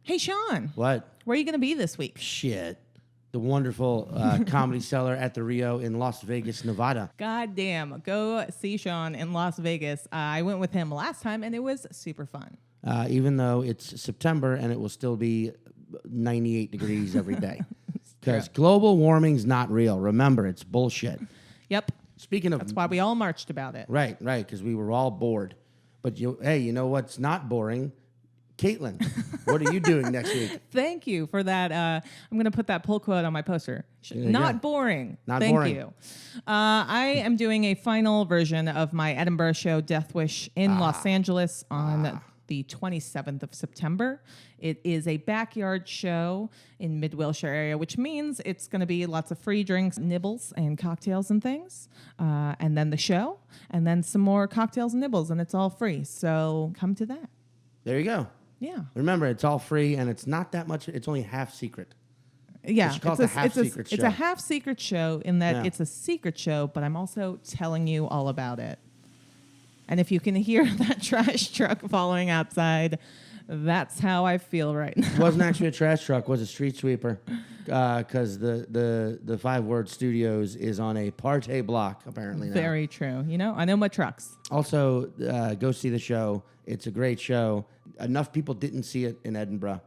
Hey, Sean. What? Where are you going to be this week? Shit. The wonderful Comedy Cellar at the Rio in Las Vegas, Nevada. God damn. Go see Sean in Las Vegas. I went with him last time, and it was super fun. Even though it's September and it will still be 98 degrees every day. Because global warming's not real. Remember, it's bullshit. Yep. Speaking of... That's why we all marched about it. Right, because we were all bored. But, hey, you know what's not boring? Caitlin, what are you doing next week? Thank you for that. I'm going to put that pull quote on my poster. Not boring. Thank you. I am doing a final version of my Edinburgh show, Death Wish, in Los Angeles on the 27th of September. It is a backyard show in Mid-Wilshire area, which means it's going to be lots of free drinks, nibbles, and cocktails and things. And then the show, and then some more cocktails and nibbles, and it's all free. So come to that. There you go. Yeah. Remember, it's all free, and it's not that much. It's only half secret. Yeah. It's a half-secret show. It's a half-secret show in that it's a secret show, but I'm also telling you all about it. And if you can hear that trash truck following outside, that's how I feel right now. It wasn't actually a trash truck. It was a street sweeper. Because the 5 Word Studios is on a partay block, apparently now. Very true. You know, I know my trucks. Also, go see the show. It's a great show. Enough people didn't see it in Edinburgh,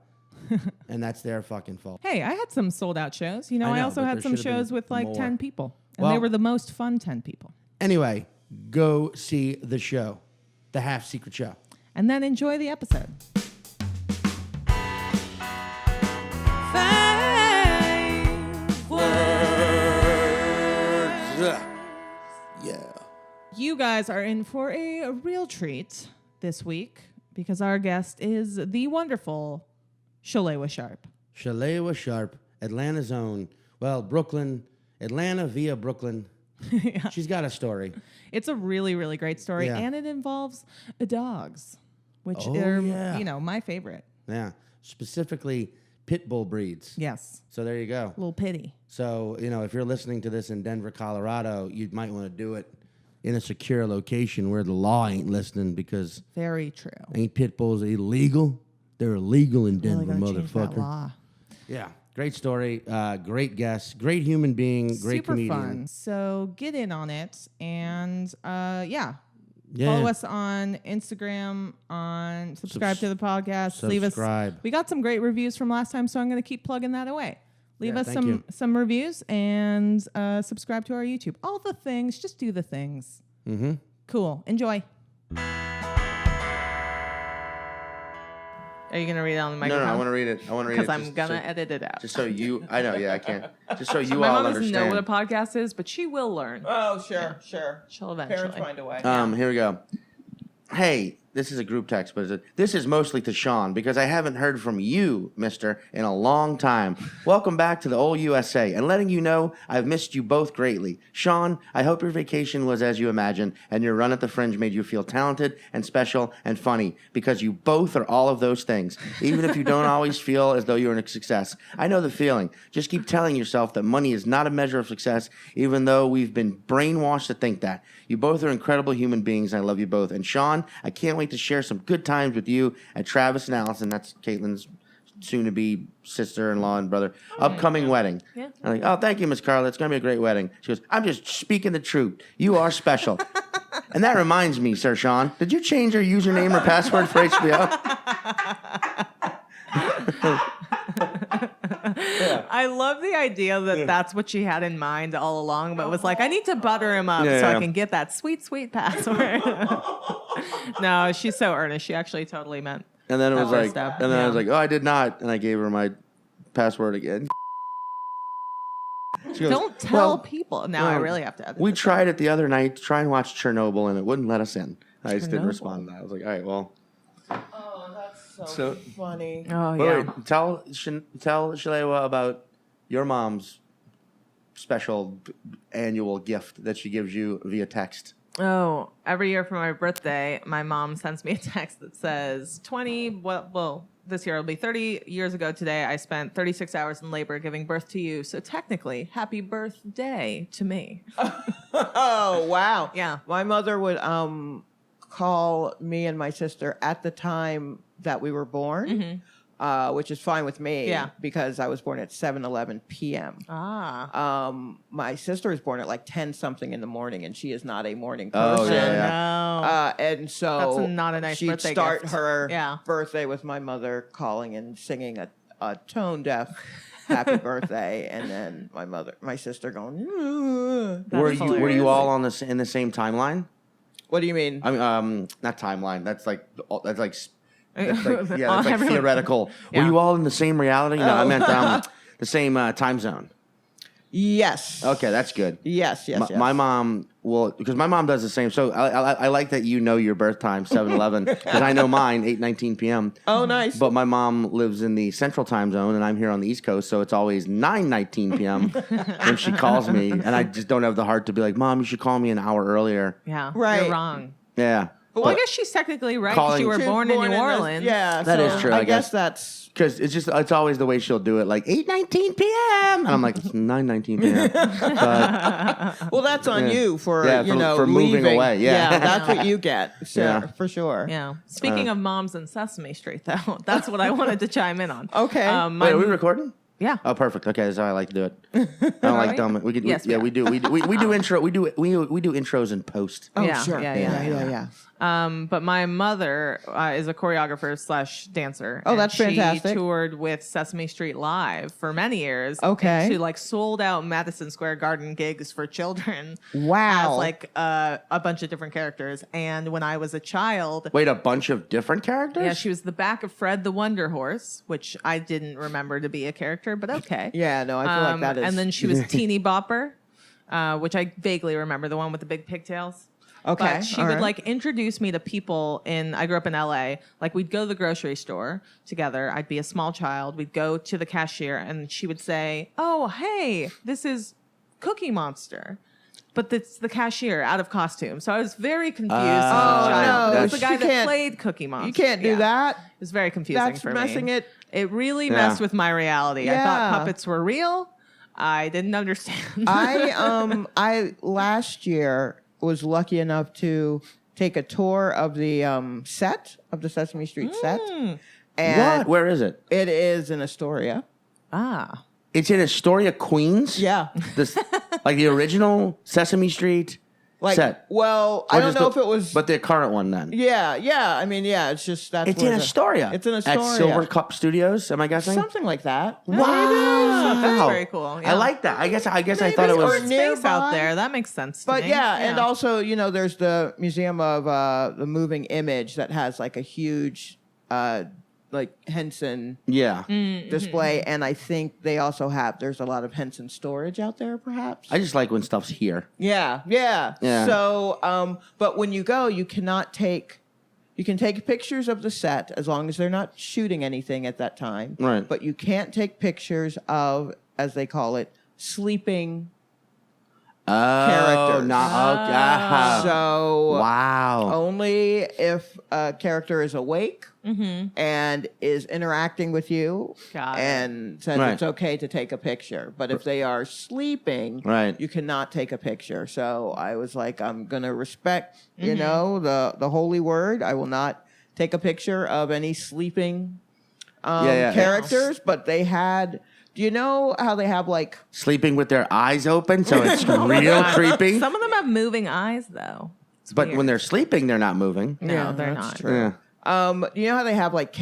and that's their fucking fault. Hey, I had some sold-out shows. You know, I also had some shows with like more. 10 people, and they were the most fun 10 people. Anyway, go see the show, the half-secret show. And then enjoy the episode. Yeah. You guys are in for a real treat this week because our guest is the wonderful Shalewa Sharpe. Shalewa Sharpe, Atlanta's own. Well, Brooklyn, Atlanta via Brooklyn. Yeah. She's got a story. It's a really, really great story, and it involves dogs, which are, you know, my favorite. Yeah, specifically pit bull breeds. Yes. So there you go. A little pity. So, you know, if you're listening to this in Denver, Colorado, you might want to do it in a secure location where the law ain't listening because... Very true. Ain't pit bulls illegal? They're illegal in Denver, really motherfucker. Change that law. Yeah. Great story. Great guest. Great human being. Great Super comedian. Fun. So get in on it. And follow us on Instagram, subscribe to the podcast. Subscribe. We got some great reviews from last time, so I'm going to keep plugging that away. Leave us some reviews and subscribe to our YouTube. All the things. Just do the things. Mm-hmm. Cool. Enjoy. Are you going to read it on the microphone? No, I want to read it. Because I'm going to edit it out. Just so you... I know, I can't. Just so you My all mom understand. doesn't know what a podcast is, but she will learn. Oh, sure. She'll eventually. Parents find a way. Here we go. Hey, this is a group text, but this is mostly to Sean because I haven't heard from you, mister, in a long time. Welcome back to the old USA and letting you know I've missed you both greatly. Sean, I hope your vacation was as you imagined and your run at the Fringe made you feel talented and special and funny because you both are all of those things, even if you don't always feel as though you're a success. I know the feeling. Just keep telling yourself that money is not a measure of success, even though we've been brainwashed to think that. You both are incredible human beings, and I love you both. And Sean, I can't wait to share some good times with you and Travis and Allison. That's Caitlin's soon-to-be sister-in-law and brother. Upcoming wedding. Yeah. I'm like, oh, thank you, Miss Carla. It's going to be a great wedding. She goes, I'm just speaking the truth. You are special. And that reminds me, Sir Sean, did you change your username or password for HBO? I love the idea that that's what she had in mind all along, but was like, I need to butter him up so I can get that sweet, sweet password. No, she's so earnest. She actually totally meant. And then it was like, I was like, oh, I did not. And I gave her my password again. Goes, don't tell people. Now I really have to edit. We tried it the other night to try and watch Chernobyl, and it wouldn't let us in. I just didn't respond to that. I was like, all right, well. Oh, that's so funny. Oh, yeah. Wait, tell Shalewa about your mom's special annual gift that she gives you via text. Oh, every year for my birthday, my mom sends me a text that says, this year it'll be 30 years ago today, I spent 36 hours in labor giving birth to you. So technically, happy birthday to me. Oh, wow. Yeah. My mother would call me and my sister at the time that we were born. which is fine with me. Yeah. Because I was born at 7:11 p.m. My sister was born at like 10 something in the morning, and she is not a morning person. Oh, yeah. No. And so That's not a nice she'd birthday start gift. her Yeah. birthday with my mother calling and singing a tone deaf happy birthday, and then my sister going. Were you hilarious. all on in the same timeline? What do you mean? I mean, not timeline. That's like Everyone- theoretical. Yeah. Were you all in the same reality? No, I meant the same time zone. Yes. Okay, that's good. Yes. My mom will, because my mom does the same. So I like that you know your birth time, 7:11, because I know mine, 8:19 p.m. Oh, nice. But my mom lives in the central time zone, and I'm here on the East Coast, so it's always 9:19 p.m. when she calls me, and I just don't have the heart to be like, Mom, you should call me an hour earlier. Yeah. Right. You're wrong. Yeah. Well, I guess she's technically right. 'Cause calling- you were She's born in New the- Orleans. Yeah, That is true, I I guess. guess that's Because it's always the way she'll do it, like 8:19 p.m. And I'm like, it's 9:19 p.m. But well, that's on you for Yeah, for moving leaving. away, yeah. That's what you get. So, Yeah. for sure. Yeah. Speaking of moms and Sesame Street, though, that's what I wanted to chime in on. Okay. wait, are we recording? Yeah. Oh, perfect. Okay, that's how I like to do it. I don't like dumb. We could. Yes, yeah, we we do. We do intro. We do intros in post. Oh, Yeah, sure. yeah. But my mother is a choreographer / dancer. Oh, and that's fantastic. She toured with Sesame Street Live for many years. Okay. And she like sold out Madison Square Garden gigs for children. Wow. As like a bunch of different characters. And when I was a child, Wait, a bunch of different characters? yeah, she was the back of Fred the Wonder Horse, which I didn't remember to be a character, but okay. Yeah, no, I feel like that is. And then she was Teeny Bopper, which I vaguely remember, the one with the big pigtails. Okay, But she all would right. like introduce me to people I grew up in LA. Like we'd go to the grocery store together. I'd be a small child. We'd go to the cashier and she would say, "Oh, hey, this is Cookie Monster." But it's the cashier out of costume. So I was very confused as a child. no, It was the she guy that can't- played Cookie Monster. you can't do Yeah. that. It was very confusing That's for messing me. it. It really messed with my reality. I Yeah. thought puppets were real. I didn't understand. I last year was lucky enough to take a tour of the set of the Sesame Street set. And What? Where is it? it is in Astoria. Ah. It's in Astoria, Queens. Yeah. This, like the original Sesame Street Like, set. well, I Or don't just know the- if it was. but the current one then. yeah. I mean, yeah. It's just that's. It's where in Astoria. It's in Astoria. At Silver Cup Studios. Am I guessing? Something like that. Wow, That's very cool. Yeah. I like that. I guess I Maybe thought it or was. Space out nearby. there. That makes sense to But me. yeah, and also, there's the Museum of the Moving Image that has like a huge like Henson Yeah. display, and I think they also there's a lot of Henson storage out there, perhaps. I just like when stuff's here. Yeah. Yeah. So, but when you go, you can take pictures of the set as long as they're not shooting anything at that time. Right. But you can't take pictures of, as they call it, sleeping characters. So wow. only if a character is awake and is interacting with you Got it. and says Right. it's okay to take a picture. But if they are sleeping, Right. you cannot take a picture. So I was like, I'm going to respect, the holy word. I will not take a picture of any sleeping Yeah. characters. But they had... Do you know how they have like... Sleeping with their eyes open, so it's real creepy. Some of them have moving eyes, though. It's But weird. when they're sleeping, they're not moving. No, they're that's not. true. Yeah. You know how they have like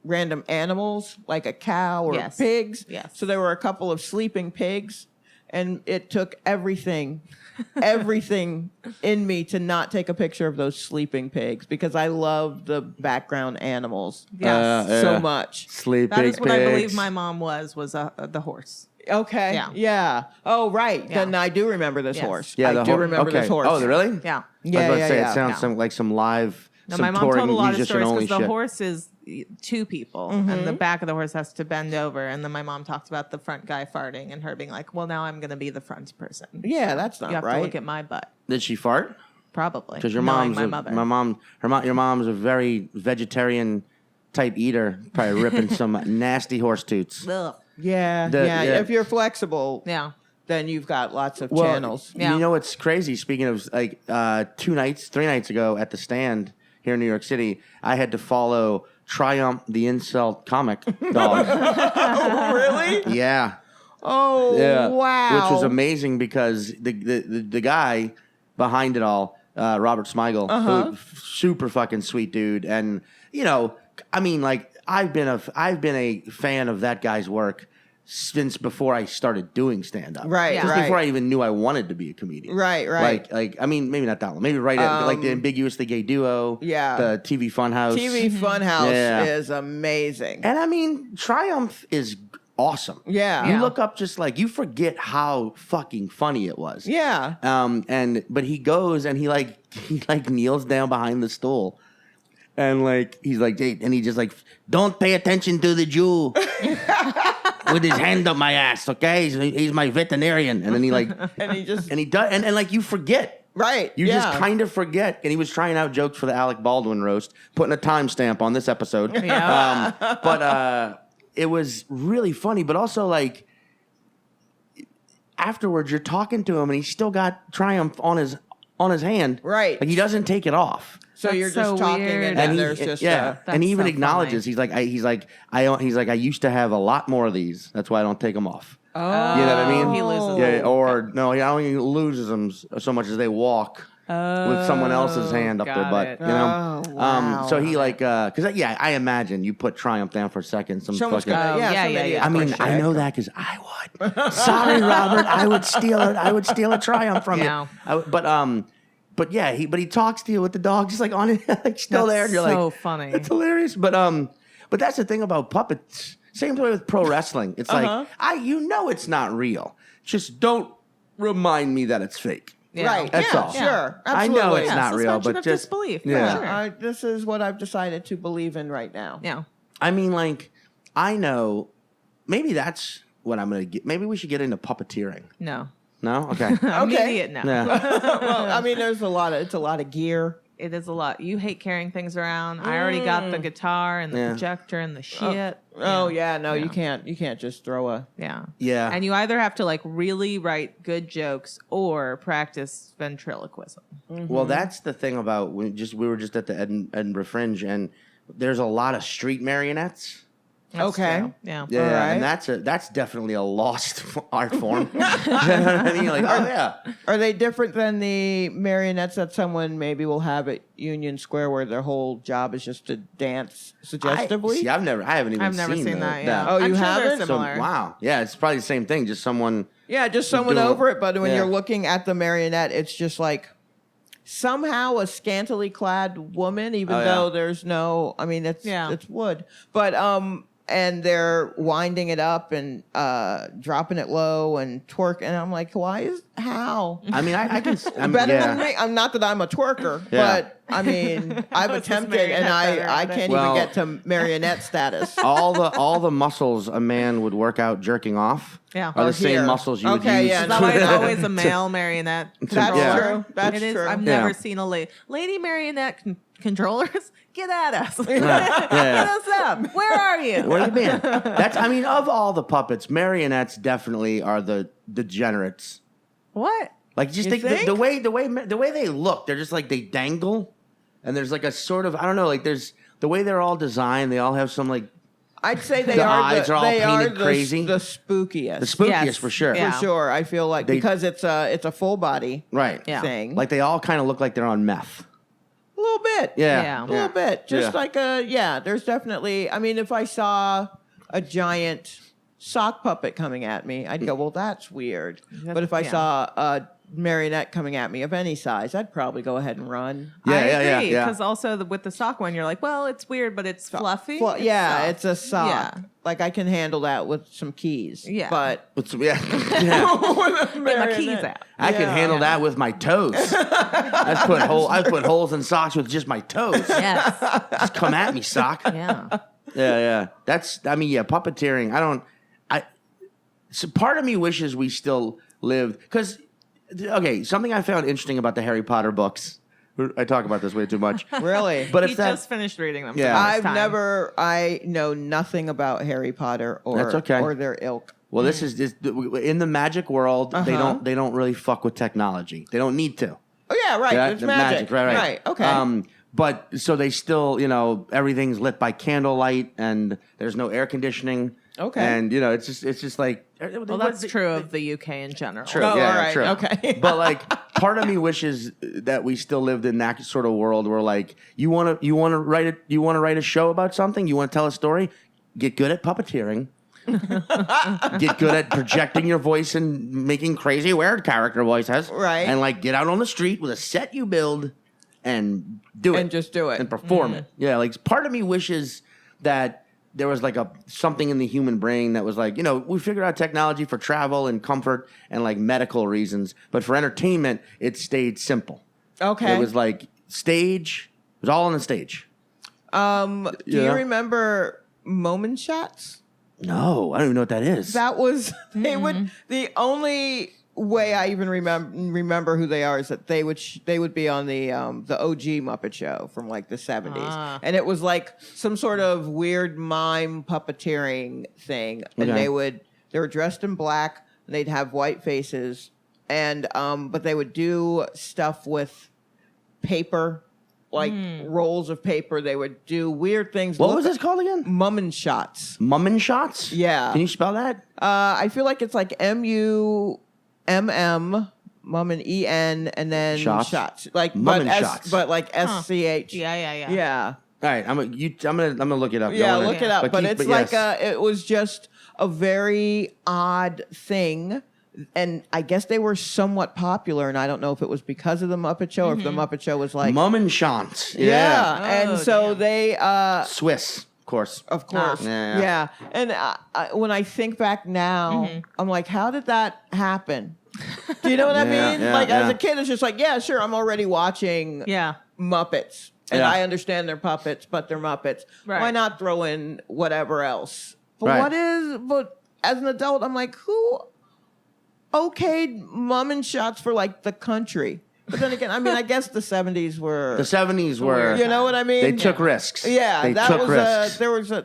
random animals, like a cow or Yes. pigs? Yes. So there were a couple of sleeping pigs, and it took everything in me to not take a picture of those sleeping pigs because I love the background animals Yes. so much. Sleeping That is what I believe pigs. my mom was the horse. Okay. Yeah. Yeah. Oh, right. Yeah. Then I do remember this Yes. horse. Yeah, I do remember okay. this horse. Oh, really? Yeah. I was about to say it sounds Yeah. like some live. No, some my mom touring told a lot of musician stories only because the shit. horse is two people, and the back of the horse has to bend over. And then my mom talked about the front guy farting, and her being like, "Well, now I'm going to be the front person. Yeah, that's not You have right. to look at my butt, Did she fart? probably." Because your knowing mom's my mother. your mom's a very vegetarian type eater. Probably ripping some nasty horse toots. Ugh. Yeah. Yeah. If you're flexible, Yeah. then you've got lots of Well, channels. Yeah. You know what's crazy? Speaking of like 3 nights ago at the stand here in New York City, I had to follow Triumph the Incel comic dog. Really? Yeah. Oh, Yeah. wow. Which was amazing because the guy behind it all, Robert Smigel, who, super fucking sweet dude. And, you know, I mean, like, I've been a fan of that guy's work since before I started doing stand-up. Right, Since right. before I even knew I wanted to be a comedian. Right, right. Like I mean, maybe not that long. Maybe right at, like, the Ambiguously Gay Duo. Yeah. The TV Funhouse. TV Funhouse Yeah. is amazing. And, I mean, Triumph is awesome. Yeah. You look up just like, you forget how fucking funny it was. Yeah. But he goes and he kneels down behind the stool. And like he's like, hey, and he just like, don't pay attention to the Jew with his hand up my ass, okay? He's my veterinarian. And then he like, And he just, and he does, and like you forget. right. You just kind of forget. And he was trying out jokes for the Alec Baldwin roast, putting a timestamp on this episode. Yeah. But it was really funny. But also like afterwards, you're talking to him, and he's still got Triumph on his hand. Right. Like he doesn't take it off. So That's you're just so talking, weird. and then he- there's just yeah, That's and he even so acknowledges funny. he's like I used to have a lot more of these. That's why I don't take them off. Oh, You know what I mean? He loses Yeah, them. or no, he only loses them so much as they walk with someone else's hand up their got butt. it. You know. Oh, wow. So he like because I imagine you put Triumph down for a second. Someone's fucking. gonna, yeah, somebody yeah. is I mean, gonna I check. know that because I would. Sorry, Robert. I would steal it. I would steal a Triumph from Yeah. you. But yeah, he talks to you with the dog just like on it, like still there. And you're so like, funny. It's hilarious. But that's the thing about puppets. Same way with pro wrestling. It's like it's not real. Just don't remind me that it's fake. Yeah. Right. That's yeah, all. Sure. I know Absolutely. it's Yeah, not real, suspension but of just disbelief. yeah. Sure. This is what I've decided to believe in right now. Yeah. I mean, like, I know. Maybe that's what I'm gonna get. Maybe we should get into puppeteering. No. No, okay. Immediate no. Yeah. Well, I mean, it's a lot of gear. It is a lot. You hate carrying things around. I already got the guitar and the Yeah. projector and the shit. Oh yeah, no, Yeah. you can't just throw a. Yeah. Yeah. And you either have to like really write good jokes or practice ventriloquism. Well, that's the thing about we were just at the Edinburgh Fringe, and there's a lot of street marionettes. That's Okay. true. Yeah. Yeah, All right. and that's definitely a lost art form. You know what I mean? Like, oh yeah. Are they different than the marionettes that someone maybe will have at Union Square, where their whole job is just to dance suggestively? I haven't even I've never seen that. Yeah. Oh, you I'm sure haven't? they're So, similar. wow. Yeah, it's probably the same thing. Just someone. Yeah, just someone doing- over it. But when yeah. you're looking at the marionette, it's just like somehow a scantily clad woman, even Oh, yeah. though there's no. I mean, it's wood, but and they're winding it up and dropping it low and twerking. And I'm like, how? I mean, I can. I'm Better yeah. than me. I'm not that I'm a twerker, Yeah. but I mean, I've was just attempted, and marionette better I at it? can't Well- even get to marionette status. All the muscles a man would work out jerking off Yeah. are Oh, the same here. muscles you would Okay, use. yeah, Is that why it's always a male marionette controller? Yeah. true. That's It is. true. I've Yeah. never seen a lady marionette controllers. Get at us. Yeah. Get us up. Where are you? Where you been? That's. I mean, of all the puppets, marionettes definitely are the degenerates. What? Like just You the think? way they look, they're just like they dangle, and there's like a sort of I don't know, like there's the way they're all designed. They all have some like I'd say they The are eyes are all painted the, crazy. the spookiest. the spookiest Yes. for sure. Yeah. For sure. I feel like They- because it's a full body Right. Yeah. thing. Like they all kind of look like they're on meth. a little bit. Yeah. Yeah. A little bit. Just Yeah. like there's definitely I mean, if I saw a giant sock puppet coming at me, I'd go, well, that's weird. But if I Yeah. saw a marionette coming at me of any size, I'd probably go ahead and run. Yeah, I yeah, yeah, agree. yeah. Because also with the sock one, you're like, well, it's weird, but it's fluffy. Well, yeah, soft. it's a sock. Yeah. Like I can handle that with some keys. Yeah. But It's- yeah. Yeah. Get my keys out. I can Yeah. handle that with my toes. I put holes in socks with just my toes. Yes. Just come at me, sock. Yeah. Yeah. Puppeteering. So part of me wishes we still lived because, okay, something I found interesting about the Harry Potter books. I talk about this way too much. really. But He it's that just finished reading them. Yeah. For the first time. I know nothing about Harry Potter That's okay. or their ilk. well, this is in the magic world. They don't really fuck with technology. They don't need to. Oh yeah, right. Yeah, it's the magic. Right. Right. Okay. but so they still, everything's lit by candlelight and there's no air conditioning. Okay. And it's just like. Well, that's true of the UK in general. True. Oh, Yeah, all right. true. Okay. But like, part of me wishes that we still lived in that sort of world where like you want to write a show about something, you want to tell a story, get good at puppeteering. Get good at projecting your voice and making crazy weird character voices. Right. And like get out on the street with a set you build and do it. And just do it. And perform it. Yeah, like part of me wishes that there was like something in the human brain that was like, we figured out technology for travel and comfort and like medical reasons, but for entertainment, it stayed simple. Okay. It was like stage, it was all on the stage. Do you remember Moment Shots? No, I don't even know what that is. That was the only way I even remember who they are is that they would be on the OG Muppet Show from like the 70s, and it was like some sort of weird mime puppeteering thing, and they were dressed in black and they'd have white faces, and but they would do stuff with paper. Like rolls of paper, they would do weird things. What was this called again? Mummin Shots. Mummin Shots? Yeah. Can you spell that? I feel like it's like MUMM, Mummin EN, and then shots. Like Mummin Shots. But like SCH. Yeah. Yeah. All right, I'm gonna look it up. Yeah, look it up. But it's like it was just a very odd thing. And I guess they were somewhat popular, and I don't know if it was because of the Muppet Show or if the Muppet Show was like Mummin Shots. Yeah. Oh, and so damn. they Swiss, of course. Of course. Yeah. And when I think back now, I'm like, how did that happen? Do you know what I mean? Yeah, like, yeah. as a kid, it's just like, yeah, sure, I'm already watching Muppets. And Yeah. I understand they're puppets, but they're Muppets. Right. Why not throw in whatever else? But Right. but as an adult, I'm like, who okayed Mummin Shots for like the country? But then again, I mean, I guess the 70s were. The 70s were. You know what I mean? They took risks. Yeah, they that took was risks.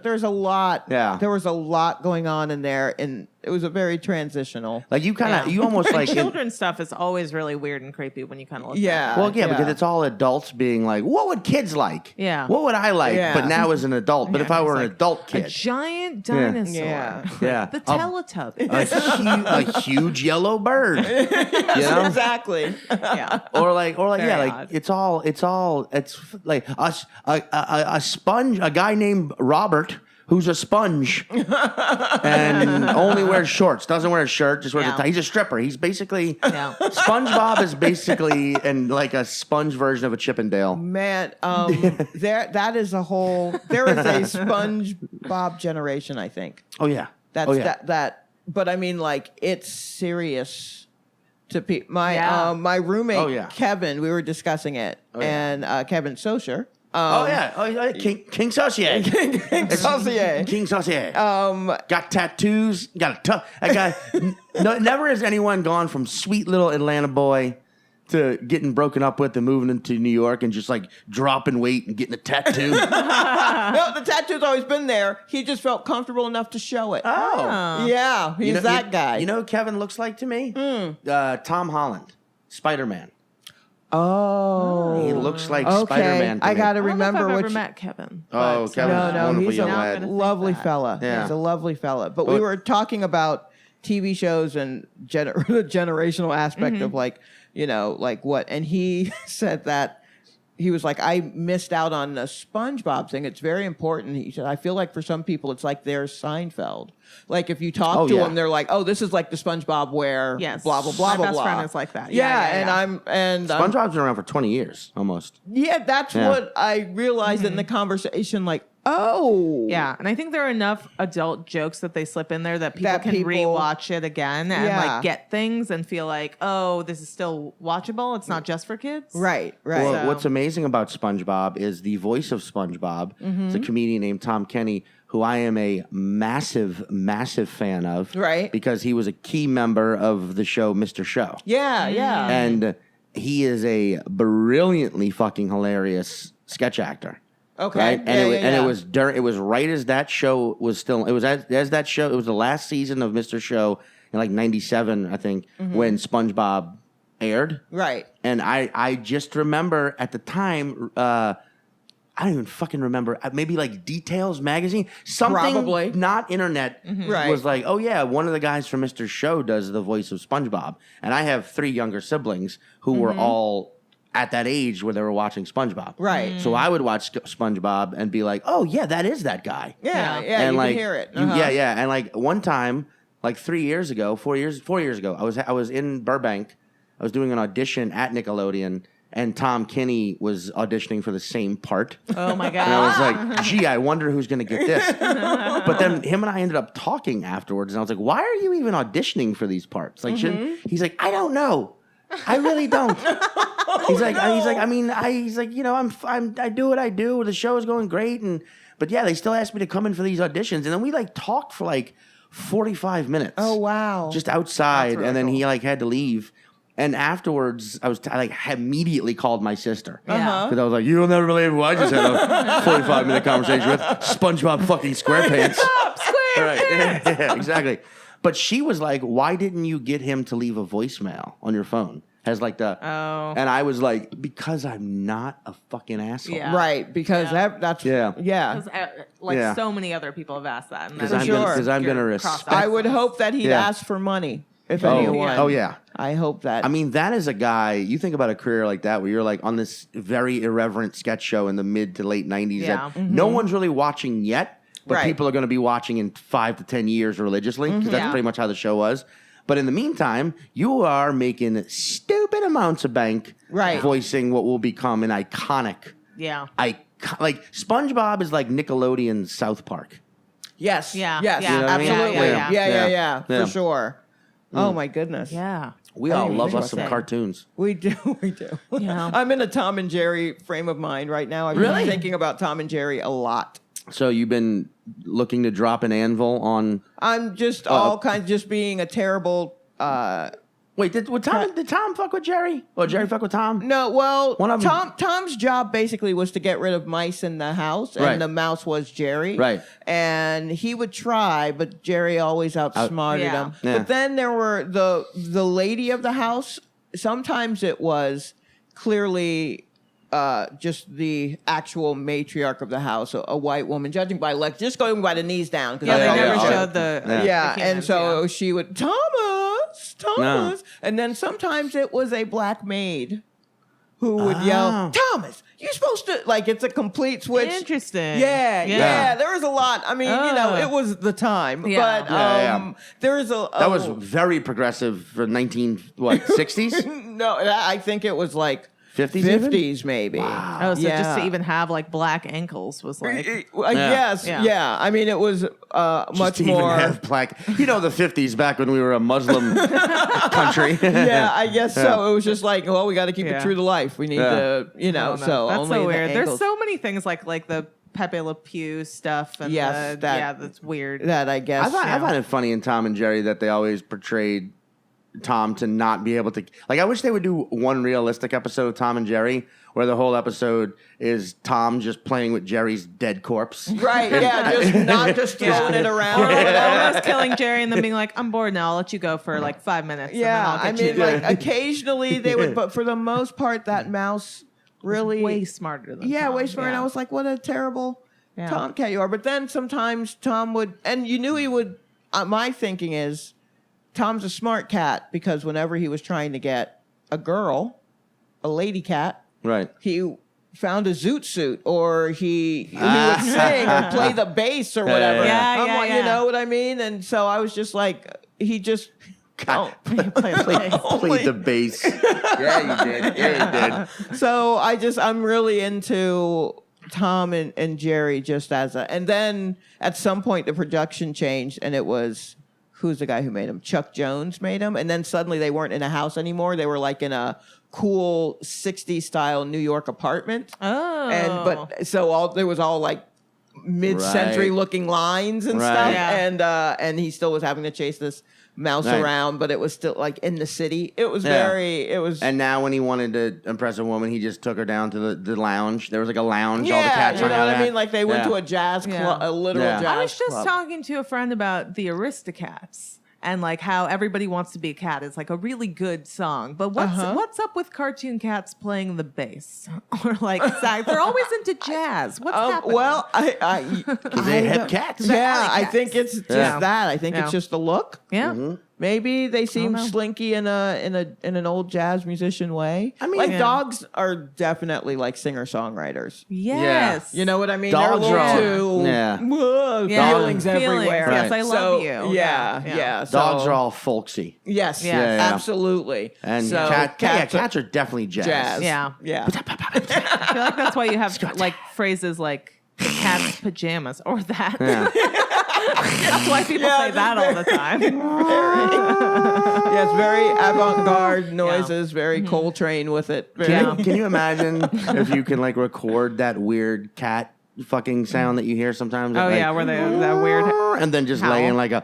there was a lot. Yeah. There was a lot going on in there, and it was a very transitional. Like you kind of, you almost like. Children's stuff is always really weird and creepy when you kind of look Yeah. at it. Well, yeah, because it's all adults being like, what would kids like? Yeah. What would I like? Yeah. But now as an adult. But if I were an adult A kid. giant dinosaur. Yeah. Yeah. The Teletubbies. a huge yellow bird. You know? Exactly. Yeah. Or like Very odd. it's like a sponge, a guy named Robert who's a sponge and only wears shorts, doesn't wear a shirt, just wears a Yeah. tie. He's a stripper. He's basically Yeah. SpongeBob is basically and like a sponge version of a Chippendale. Man, that is a whole. There is a SpongeBob generation, I think. Oh yeah. That's oh, yeah. that. But I mean, like, it's serious to people. My Yeah. my roommate Oh, yeah. Kevin, we were discussing it, Oh, yeah. and Kevin Socher. Oh yeah, King Saucier. King Saucier. King Saucier. Got tattoos. Got a tough. That guy. Never has anyone gone from sweet little Atlanta boy to getting broken up with and moving into New York and just like dropping weight and getting a tattoo. No, the tattoo's always been there. He just felt comfortable enough to show it. Oh. Yeah, he's that guy. You know who Kevin looks like to me? Tom Holland, Spider-Man. Oh. He looks like Okay. Spider-Man to I me. got to I don't know if remember I've ever which. met Kevin. Oh, but, Kevin's a No, wonderful he's young a lad. lovely fella. Yeah. He's a lovely fella. But we But- were talking about TV shows and the generational aspect of like, like what. And he said that he was like, I missed out on the SpongeBob thing. It's very important. He said, I feel like for some people, it's like their Seinfeld. Like if you talk Oh, to yeah. them, they're like, oh, this is like the SpongeBob where Yes. blah, blah, blah, My blah, best blah. friend is like that. Yeah, Yeah. and SpongeBob's been around for 20 years, almost. yeah, that's Yeah. what I realized in the conversation. Like, oh, Yeah, and I think there are enough adult jokes that they slip in there that people That can people- rewatch it again and Yeah. like get things and feel like, oh, this is still watchable. It's not just for kids. right. Well, So- what's amazing about SpongeBob is the voice of SpongeBob. It's a comedian named Tom Kenny, who I am a massive, massive fan of. Right. Because he was a key member of the show Mr. Show. Yeah, yeah. And he is a brilliantly fucking hilarious sketch actor. Okay. Right? And, Yeah, it was right as that show was still, it was as that show, it was the last season of Mr. Show in like 97, I think, when SpongeBob aired. right. And I just remember at the time, I don't even fucking remember. Maybe like Details magazine, something. Probably. Not internet. Right. Was like, oh yeah, one of the guys from Mr. Show does the voice of SpongeBob, and I have 3 younger siblings who were all at that age where they were watching SpongeBob. Right. So I would watch SpongeBob and be like, oh yeah, that is that guy. Yeah, And you like, can hear it. Yeah. And like one time, like 4 years ago, I was in Burbank. I was doing an audition at Nickelodeon, and Tom Kinney was auditioning for the same part. Oh my god! And I was like, gee, I wonder who's going to get this. But then him and I ended up talking afterwards, and I was like, why are you even auditioning for these parts? Like, he's like, I don't know. I really don't. He's like, you know, I do what I do. The show is going great, but yeah, they still asked me to come in for these auditions, and then we like talked for like 45 minutes. Oh wow! Just outside, Really and then cool. he like had to leave. And afterwards, I immediately called my sister. Yeah. Because I was like, you'll never believe who I just had a 45-minute conversation with. SpongeBob fucking SquarePants. Right. Yeah, exactly. But she was like, why didn't you get him to leave a voicemail on your phone? Has like the... Oh. And I was like, because I'm not a fucking asshole. Yeah. Right, because that's Yeah. yeah. Like so many other people have asked that. Because that's I'm going to your respect... cross I would hope that he'd ask for money if anyone. Oh, yeah. I hope that. I mean, that is a guy, you think about a career like that where you're like on this very irreverent sketch show in the mid to late 90s Yeah. that no one's really watching yet, but Right. people are going to be watching in 5 to 10 years religiously because that's Yeah. pretty much how the show was. But in the meantime, you are making stupid amounts of bank Right. voicing what will become an iconic. Yeah. Like SpongeBob is like Nickelodeon's South Park. yes, Yeah, yes, yeah. You know what I mean? absolutely, Yeah, yeah, Yeah. for sure. Oh my goodness. Yeah. We all didn't love even us some think. cartoons. We do, we do. Yeah. I'm in a Tom and Jerry frame of mind right now. I've been thinking about Tom and Jerry a lot. So you've been looking to drop an anvil on... I'm just all kinds, just being a terrible. Wait, did Tom fuck with Jerry? Or Jerry fuck with Tom? No, well, One of 'em- Tom's job basically was to get rid of mice in the house, and Right. the mouse was Jerry. Right. And he would try, but Jerry always outsmarted Yeah. him. Yeah. But then there were the lady of the house. Sometimes it was clearly just the actual matriarch of the house, a white woman, judging by just going by the knees down. Yeah, they yeah, never yeah. showed the Yeah, the and humans, so she would Thomas, and then sometimes it was a black maid who would yell, Thomas, you're supposed to, like, it's a complete switch. Interesting. Yeah, there was a lot. I mean, you know, it was the time, Yeah. but there is a That was very progressive for 60s? no, I think it was like 50s even? 50s maybe. Oh, so just to even have like black ankles was like Yes, Yeah. yeah. I mean, it was much to more. even have black. You know, the 50s back when we were a Muslim country. Yeah, I guess so. It was just like, well, we got to keep Yeah. it true to life. We need Yeah. to, you know, so that's only so the weird. There's ankles. so many things like the Pepe Le Pew stuff and Yes, that's weird. that I guess. I find it funny in Tom and Jerry that they always portrayed Tom to not be able to. Like, I wish they would do one realistic episode of Tom and Jerry where the whole episode is Tom just playing with Jerry's dead corpse. Right, yeah, just not just throwing it around. Or almost killing Jerry and then being like, I'm bored now. I'll let you go for like 5 minutes. Yeah, and I then I'll get mean, you. like occasionally they would, but for the most part, that mouse really, way smarter than yeah, Tom. way smarter. And I was like, what a terrible Yeah. tomcat you are. But then sometimes Tom would, and you knew he would. My thinking is, Tom's a smart cat because whenever he was trying to get a girl, a lady cat, Right. he found a zoot suit, or he would sing or play the bass or whatever. Yeah, I'm yeah, like, yeah. you know what I mean? And so I was just like, he just. God. Play Played the bass. Yeah, you did. Yeah, you did. So I'm really into Tom and Jerry just as and then at some point the production changed and it was, who's the guy who made him? Chuck Jones made him. And then suddenly they weren't in a house anymore. They were like in a cool 60s style New York apartment. Oh. So there was all like mid-century Right. looking lines and Right. stuff. Yeah. And he still was having to chase this mouse Right. around, but it was still like in the city. It was Yeah. it was And now when he wanted to impress a woman, he just took her down to the lounge. There was like a lounge. All the yeah, cats you hung know out what I at. mean? Like they went Yeah. to a jazz club, Yeah. a literal Yeah. jazz I was just club. talking to a friend about the Aristocats. and like how Everybody Wants to Be a Cat is like a really good song. But what's up with cartoon cats playing the bass or like sax? They're always into jazz. What's happening? Well, Because they have cats. yeah, I think it's just that. I think it's just the look. Yeah. Mm-hmm. Maybe they seem slinky in an old jazz musician way. I mean, like dogs are definitely like singer-songwriters. Yes. You know what I mean? Dogs They're are a little too feelings everywhere. Yes, I love you. Yeah. Dogs So- are all folksy. Yes, Yeah. absolutely. And so cats are definitely jazz. Yeah. Yeah. I feel like that's why you have like phrases like cat's pajamas or that. Yeah. That's why people say that all the time. Yes, very avant-garde noises, very Coltrane with it. Can you imagine if you can like record that weird cat fucking sound that you hear sometimes? Oh like, yeah, where they that weird. and then just Howl. lay in like a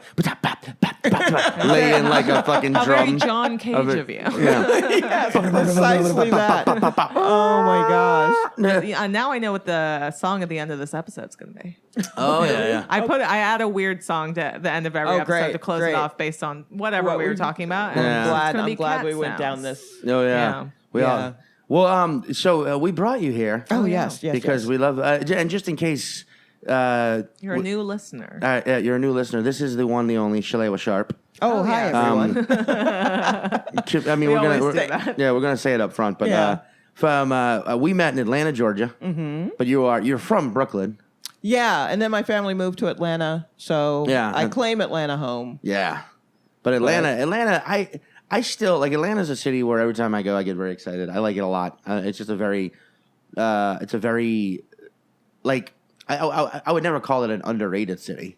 lay in like a fucking How drum. very John Cage of you. Yeah. Yes, precisely that. Oh my gosh. Now I know what the song at the end of this episode's going to be. Oh yeah. I add a weird song to the end of every episode great, to close great. it off based on whatever What we were we- talking about. Yeah. And I'm glad cat we went down sounds. this. Oh yeah. Yeah. We Yeah. all. Well, so we brought you here. Oh yes, because we love, and just in case You're a new listener. you're a new listener, this is the one, the only Shalewa Sharpe. Oh, hi yeah. everyone. I mean, We we're always gonna do that. we're gonna say it up front, but Yeah. we met in Atlanta, Georgia. Mm-hmm. But you're from Brooklyn. Yeah, and then my family moved to Atlanta, so Yeah. I claim Atlanta home. Yeah, but Atlanta, I still like Atlanta's a city where every time I go, I get very excited. I like it a lot. It's just a very like I would never call it an underrated city.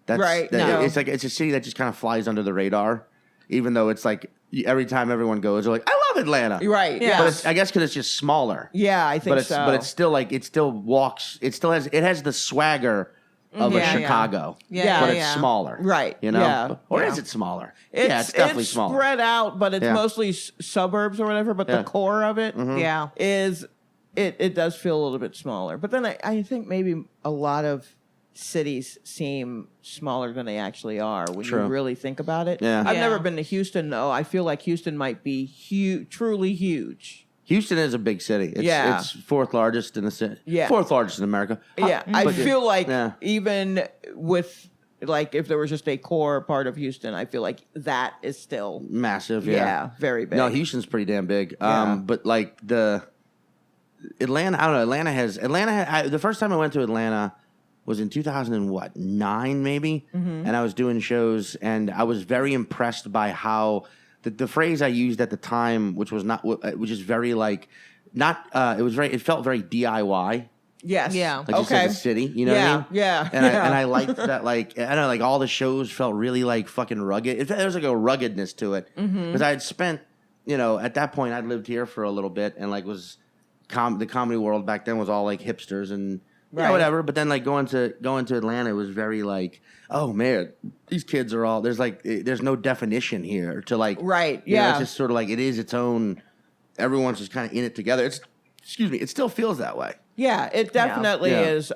That's Right, no. It's like it's a city that just kind of flies under the radar, even though it's like every time everyone goes, they're like, I love Atlanta. Right. Yeah. But Yes. it's, I guess because it's just smaller. Yeah, I think But it's so. but it's still like it still walks. It still has the swagger of Yeah, a yeah. Chicago. Yeah, but yeah, it's yeah. smaller. Right, You know. yeah, Or yeah. is it smaller? It's, yeah, it's definitely smaller. spread out, but it's Yeah. mostly suburbs or whatever. But Yeah. the core of it is Yeah. it does feel a little bit smaller. But then I think maybe a lot of cities seem smaller than they actually are when True. you really think about it. Yeah. I've Yeah. never been to Houston though. I feel like Houston might be truly huge. Houston is a big city. It's, Yeah. it's fourth largest in the city. Yeah. Fourth largest in America. Yeah, I But- feel like Yeah. even with like if there was just a core part of Houston, I feel like that is still Massive. Yeah. very big. No, Houston's pretty damn big. Yeah. But like the Atlanta, I don't know. The first time I went to Atlanta was in 2009 maybe, Mm-hmm. and I was doing shows, and I was very impressed by how the phrase I used at the time, which is very like not. It felt very DIY. Yes. Yeah. Like just as a city, you know what I mean? Yeah. And I liked that, like, I don't know, like all the shows felt really like fucking rugged. There was like a ruggedness to it. Because I had spent, at that point I'd lived here for a little bit, and like was the comedy world back then was all like hipsters and Right. whatever. But then like going to Atlanta, it was very like, oh man, these kids are all, there's no definition here to like, Right, you know, yeah. it's just sort of like, it is its own, everyone's just kind of in it together. It still feels that way. Yeah, it definitely Yeah. is.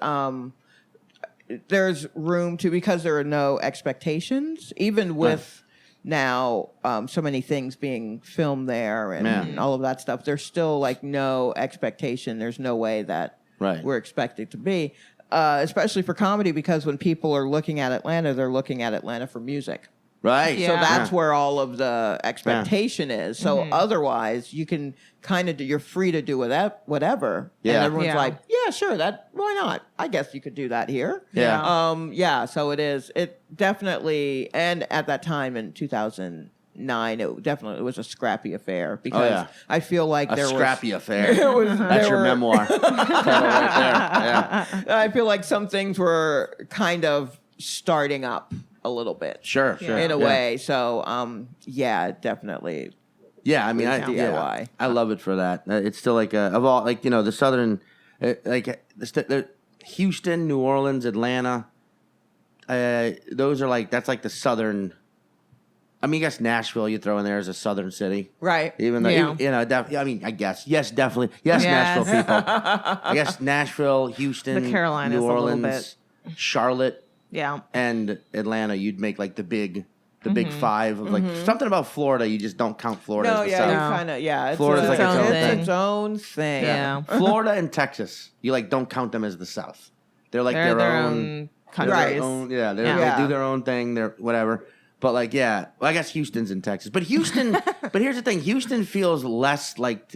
There's room to, because there are no expectations, even with now so many things being filmed there and Yeah. all of that stuff. There's still like no expectation. There's no way that Right. we're expected to be, especially for comedy, because when people are looking at Atlanta, they're looking at Atlanta for music. Right. Yeah. So that's where all of the expectation is. So otherwise, you can kind of you're free to do whatever. Yeah. And everyone's Yeah. like, yeah, sure, why not? I guess you could do that here. Yeah. So it definitely, and at that time in 2009, it was a scrappy affair because yeah. I feel like A there scrappy affair. was That's your memoir. Title right there. Yeah. I feel like some things were kind of starting up a little bit. Sure. In a Yeah. way. So, definitely. Yeah, I mean, With DIY. I love it for that. It's still like of all, like, the southern, Houston, New Orleans, Atlanta. Those are like, that's like the southern. I mean, I guess Nashville you throw in there as a southern city, Right. even though Yeah. I mean, I guess yes, definitely yes, Yes. Nashville people. I guess Nashville, Houston, The Carolinas New a little Orleans, Charlotte, Yeah. and Atlanta. You'd make like the big the big five of like something about Florida. You just don't count Florida as the South. you kind of it's Florida's like its own thing. Yeah. Florida and Texas, you like don't count them as the South. They're like their own countries. They do their own thing. They're whatever. But like, well, I guess Houston's in Texas. But Houston, but here's the thing: Houston feels less like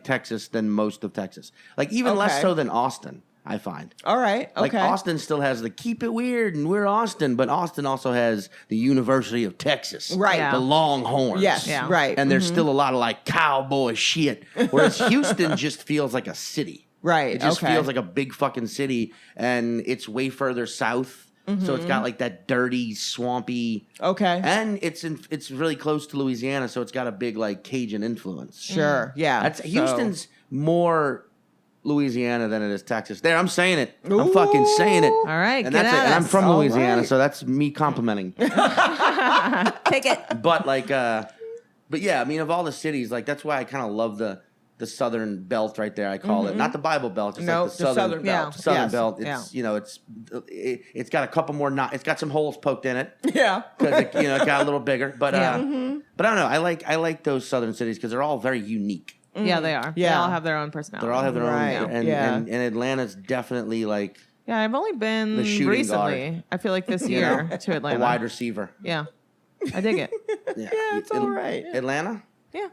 Texas than most of Texas. Like even less so than Austin, I find. All right. Okay. Like Austin still has the keep it weird and we're Austin, but Austin also has the University of Texas, right? Yeah. The Longhorns, Yes, right. And there's still a lot of like cowboy shit. Whereas Houston just feels like a city. Right. It just feels like a big fucking city, and it's way further south. So it's got like that dirty, swampy. Okay. And it's really close to Louisiana, so it's got a big like Cajun influence. Sure. Yeah. Houston's more Louisiana than it is Texas. There, I'm saying it. I'm fucking saying it. All right, And get that's it. at And I'm us. from Louisiana, right. so that's me complimenting. Take it. But like, but yeah, I mean, of all the cities, like that's why I kind of love the southern belt right there. I call it not the Bible Belt, just No, like the the southern southern belt. Southern Yes. belt. It's it's got a couple more it's got some holes poked in it Yeah. because it got a little bigger. But but I don't know. I like those southern cities because they're all very unique. Yeah, they are. They Yeah. all have their own personality. They all have their Right. own, and Atlanta's definitely like Yeah, I've only been The shooting recently. guard. I feel like this You year know, to a Atlanta. wide receiver. Yeah, I dig it. Yeah, it's all right. Atlanta. Yeah,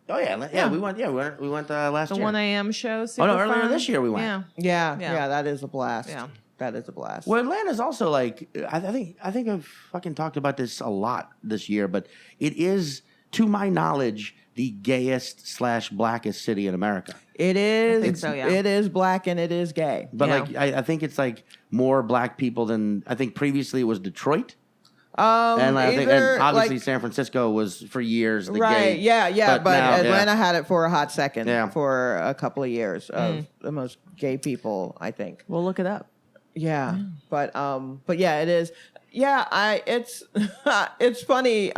Oh yeah, we went. Yeah, we went last the year. 1 a.m. show. Oh Super no, earlier fun. this year we went. Yeah, Yeah. Yeah. Yeah. That is a blast. Yeah. That is a blast. Well, Atlanta's also like I think I've fucking talked about this a lot this year, but it is, to my knowledge, the gayest / blackest city in America. It is. think so, yeah. It is black and it is gay. But Yeah. like I think it's like more black people than I think previously it was Detroit. And I think and obviously San Francisco was for years the right. gay. Yeah. But now, Atlanta had it for a hot second. Yeah. For a couple of years of the most gay people, I think. we'll look it up. Yeah. But yeah, it is. Yeah. It's funny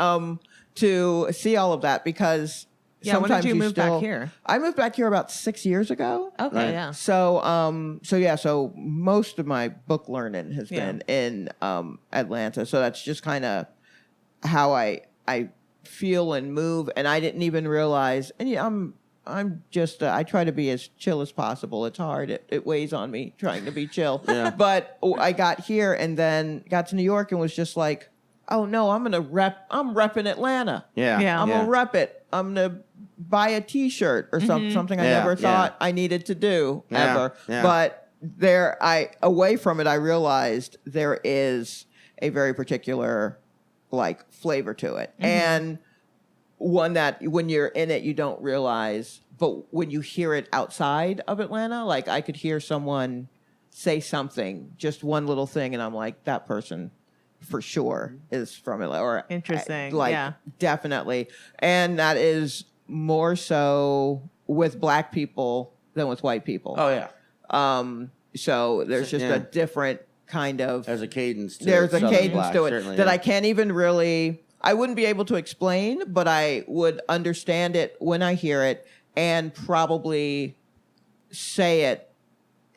to see all of that because Yeah, when did sometimes you move back still- here? I moved back here about 6 years ago. Okay, Right. yeah. So most of my book learning has Yeah. been in Atlanta. So that's just kind of how I feel and move. And I didn't even realize. And yeah, I'm just I try to be as chill as possible. It's hard. It weighs on me trying to be chill. Yeah. But I got here and then got to New York and was just like, oh no, I'm repping Atlanta. Yeah. Yeah. I'm gonna rep it. I'm gonna buy a T-shirt or something I Yeah, never yeah. thought I needed to do Yeah, ever. yeah. But away from it, I realized there is a very particular like flavor to it, and one that when you're in it you don't realize. But when you hear it outside of Atlanta, like I could hear someone say something, just one little thing, and I'm like, that person for sure is from Atlanta. Or Interesting, like yeah. definitely, and that is more so with black people than with white people. Oh yeah. So there's just Yeah. a different kind of There's a cadence to there's a Southern cadence black, to it certainly, that yeah. I can't even really. I wouldn't be able to explain, but I would understand it when I hear it and probably say it.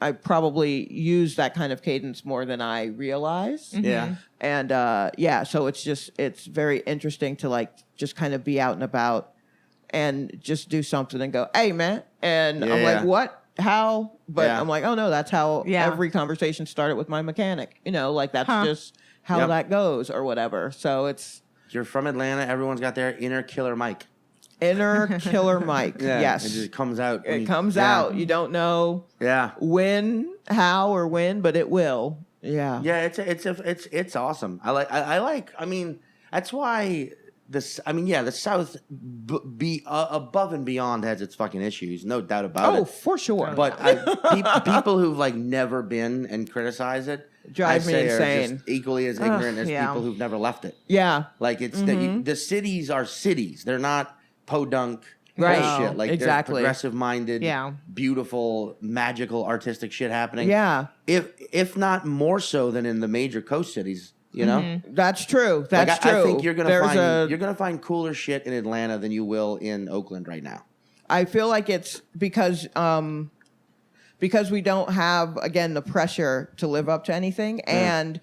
I probably use that kind of cadence more than I realize. Yeah. And so it's very interesting to like just kind of be out and about and just do something and go, hey man. And I'm Yeah. like, what? How? But Yeah. I'm like, oh no, that's how Yeah. every conversation started with my mechanic. Like that's Huh. just how Yep. that goes or whatever. So it's You're from Atlanta. Everyone's got their inner killer Mike. inner killer Mike. Yes. It just comes out. It comes out. You don't know Yeah. when, how, or when, but it will. Yeah. Yeah, it's awesome. I mean, that's why the South be above and beyond has its fucking issues, no doubt about it. Oh, for sure. But people who've like never been and criticize it Drive I me say are insane. just equally as ignorant as yeah. people who've never left it. Yeah. Like it's the cities are cities. They're not podunk Right. bullshit. Like Exactly. there's progressive minded, Yeah. beautiful, magical, artistic shit happening. Yeah. If not more so than in the major coast cities, you know? That's true. Like, That's true. I think you're There's gonna find cooler shit in Atlanta than you will in Oakland right now. I feel like it's because we don't have again the pressure to live up to anything, and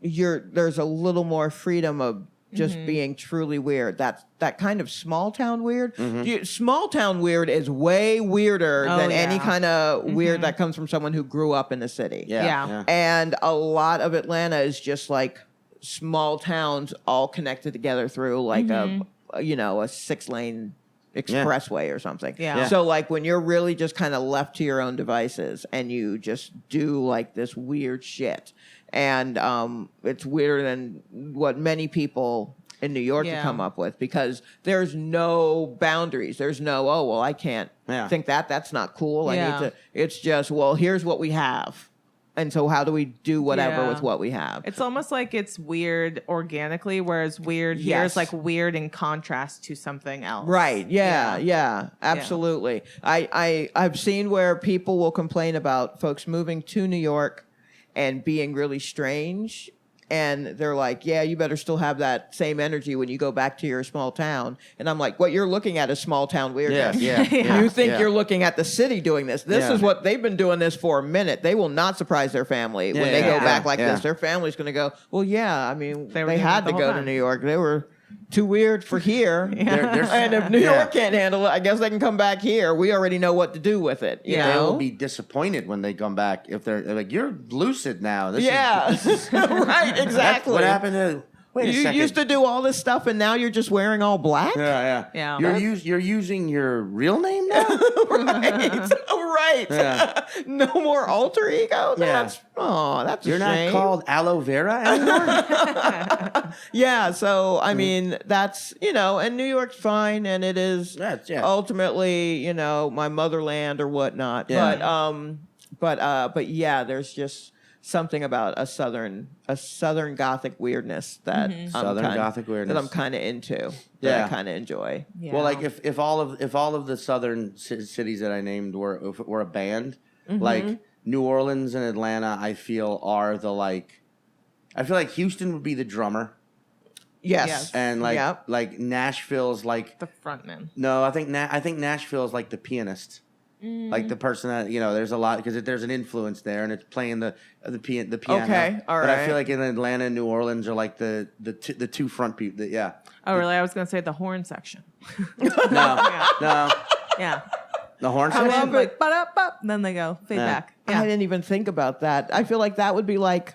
there's a little more freedom of just being truly weird. That kind of small town weird. Small town weird is way weirder than any kind of weird that comes from someone who grew up in the city. Yeah. And a lot of Atlanta is just like small towns all connected together through like a 6-lane expressway or something. Yeah. So like when you're really just kind of left to your own devices and you just do like this weird shit, and it's weirder than what many people in New York have come up with, because there's no boundaries. There's no, oh, well, I can't think that's not cool. I need to. It's just, well, here's what we have. And so how do we do whatever with what we have? It's almost like it's weird organically, whereas weird here is like weird in contrast to something else. Right. Yeah. Absolutely. I've seen where people will complain about folks moving to New York and being really strange. And they're like, yeah, you better still have that same energy when you go back to your small town. And I'm like, what you're looking at is small town weirdness. You think you're looking at the city doing this. This is what they've been doing this for a minute. They will not surprise their family when they go back like this. Their family's going to go, well, yeah, I mean, they had to go to New York. They were too weird for here. And if New York can't handle it, I guess they can come back here. We already know what to do with it. You know? They will be disappointed when they come back if they're like, you're lucid now. This is right, exactly. What happened to... Wait a second. You used to do all this stuff, and now you're just wearing all black? Yeah. You're using your real name now? Right. Yeah. No more alter ego? Yeah. That's a You're shame. not called aloe vera anymore? Yeah, so, I mean, that's, and New York's fine, and it is ultimately, my motherland or whatnot. Yeah. But yeah, there's just something about a southern Gothic weirdness that that I'm kind of into. That I kind of enjoy. Yeah. Well, like if all of the southern cities that I named were a band, like New Orleans and Atlanta, I feel like Houston would be the drummer. Yes. And like Nashville's like the frontman. No, I think Nashville's like the pianist. Like the person that there's a lot because there's an influence there, and it's playing the piano. Okay, all right. But I feel like in Atlanta and New Orleans are like the two front people. Oh, really? I was going to say the horn section. No. Yeah. The horn Come section. in like ba-da-ba, then they go fade back. I didn't even think about that. I feel like that would be like.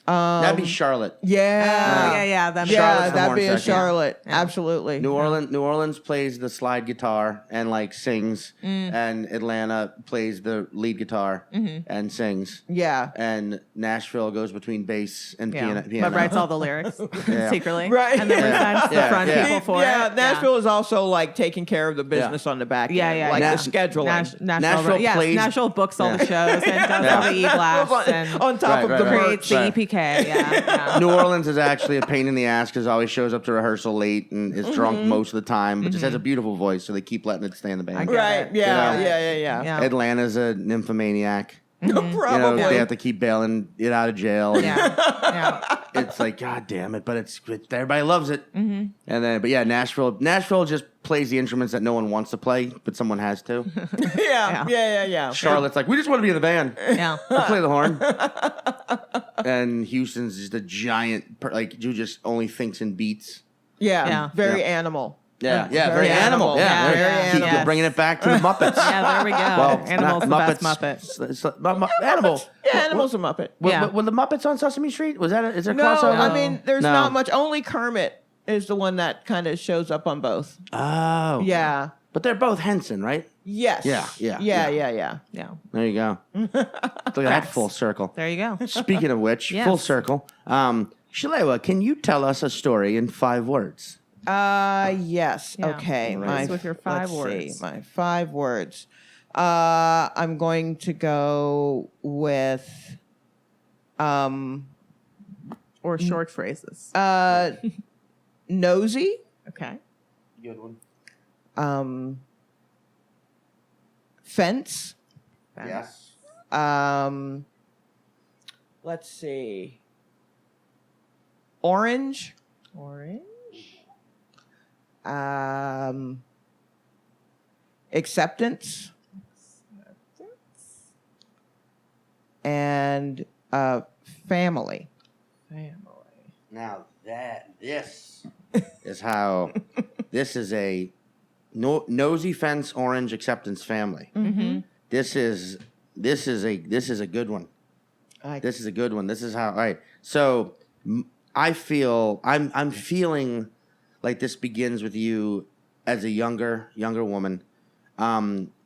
That'd be Charlotte. Yeah. That'd be a section. Charlotte. Yeah. Absolutely. New Orleans plays the slide guitar and like sings, and Atlanta plays the lead guitar and sings. Yeah. And Nashville goes between bass and piano. But writes all the lyrics secretly. Right. And then presents the front people for it. Nashville is also like taking care of the business on the back end. Yeah. Like the scheduling. Nashville books all the shows and does all the e-blasts and on top of the creates the EPK. New Orleans is actually a pain in the ass because always shows up to rehearsal late and is drunk most of the time, but just has a beautiful voice, so they keep letting it stay in the band. Right? Yeah. Atlanta's a nymphomaniac. Probably. They have to keep bailing it out of jail. Yeah. It's like, God damn it, but everybody loves it. And then, but yeah, Nashville just plays the instruments that no one wants to play, but someone has to. Yeah. Charlotte's like, we just want to be in the band. Yeah. We'll play the horn. And Houston's just a giant, who just only thinks in beats. Very animal. Very animal. Very Keep bringing it back to the Muppets. There we go. Well, Animal's the best Muppet. Animal. Yeah, Animal's a Muppet. Were the Muppets on Sesame Street? Is there a No, crossover? I mean, there's not much. Only Kermit is the one that kind of shows up on both. Oh. Yeah. But they're both Henson, right? Yes. Yeah. There you go. Look at that full circle. There you go. Speaking of which, Yes. full circle. Shalewa, can you tell us a story in 5 words? Yes. Yeah. Okay. With your 5 words. Let's see. My 5 words. I'm going to go with Or short phrases. nosy. Okay. Good one. Fence. Yes. Let's see. Orange. Acceptance. And family. family. Now this is how this is a nosy fence orange acceptance family. Mm-hmm. This is a good one. This is a good one. This is how. All right. So I'm feeling like this begins with you as a younger woman,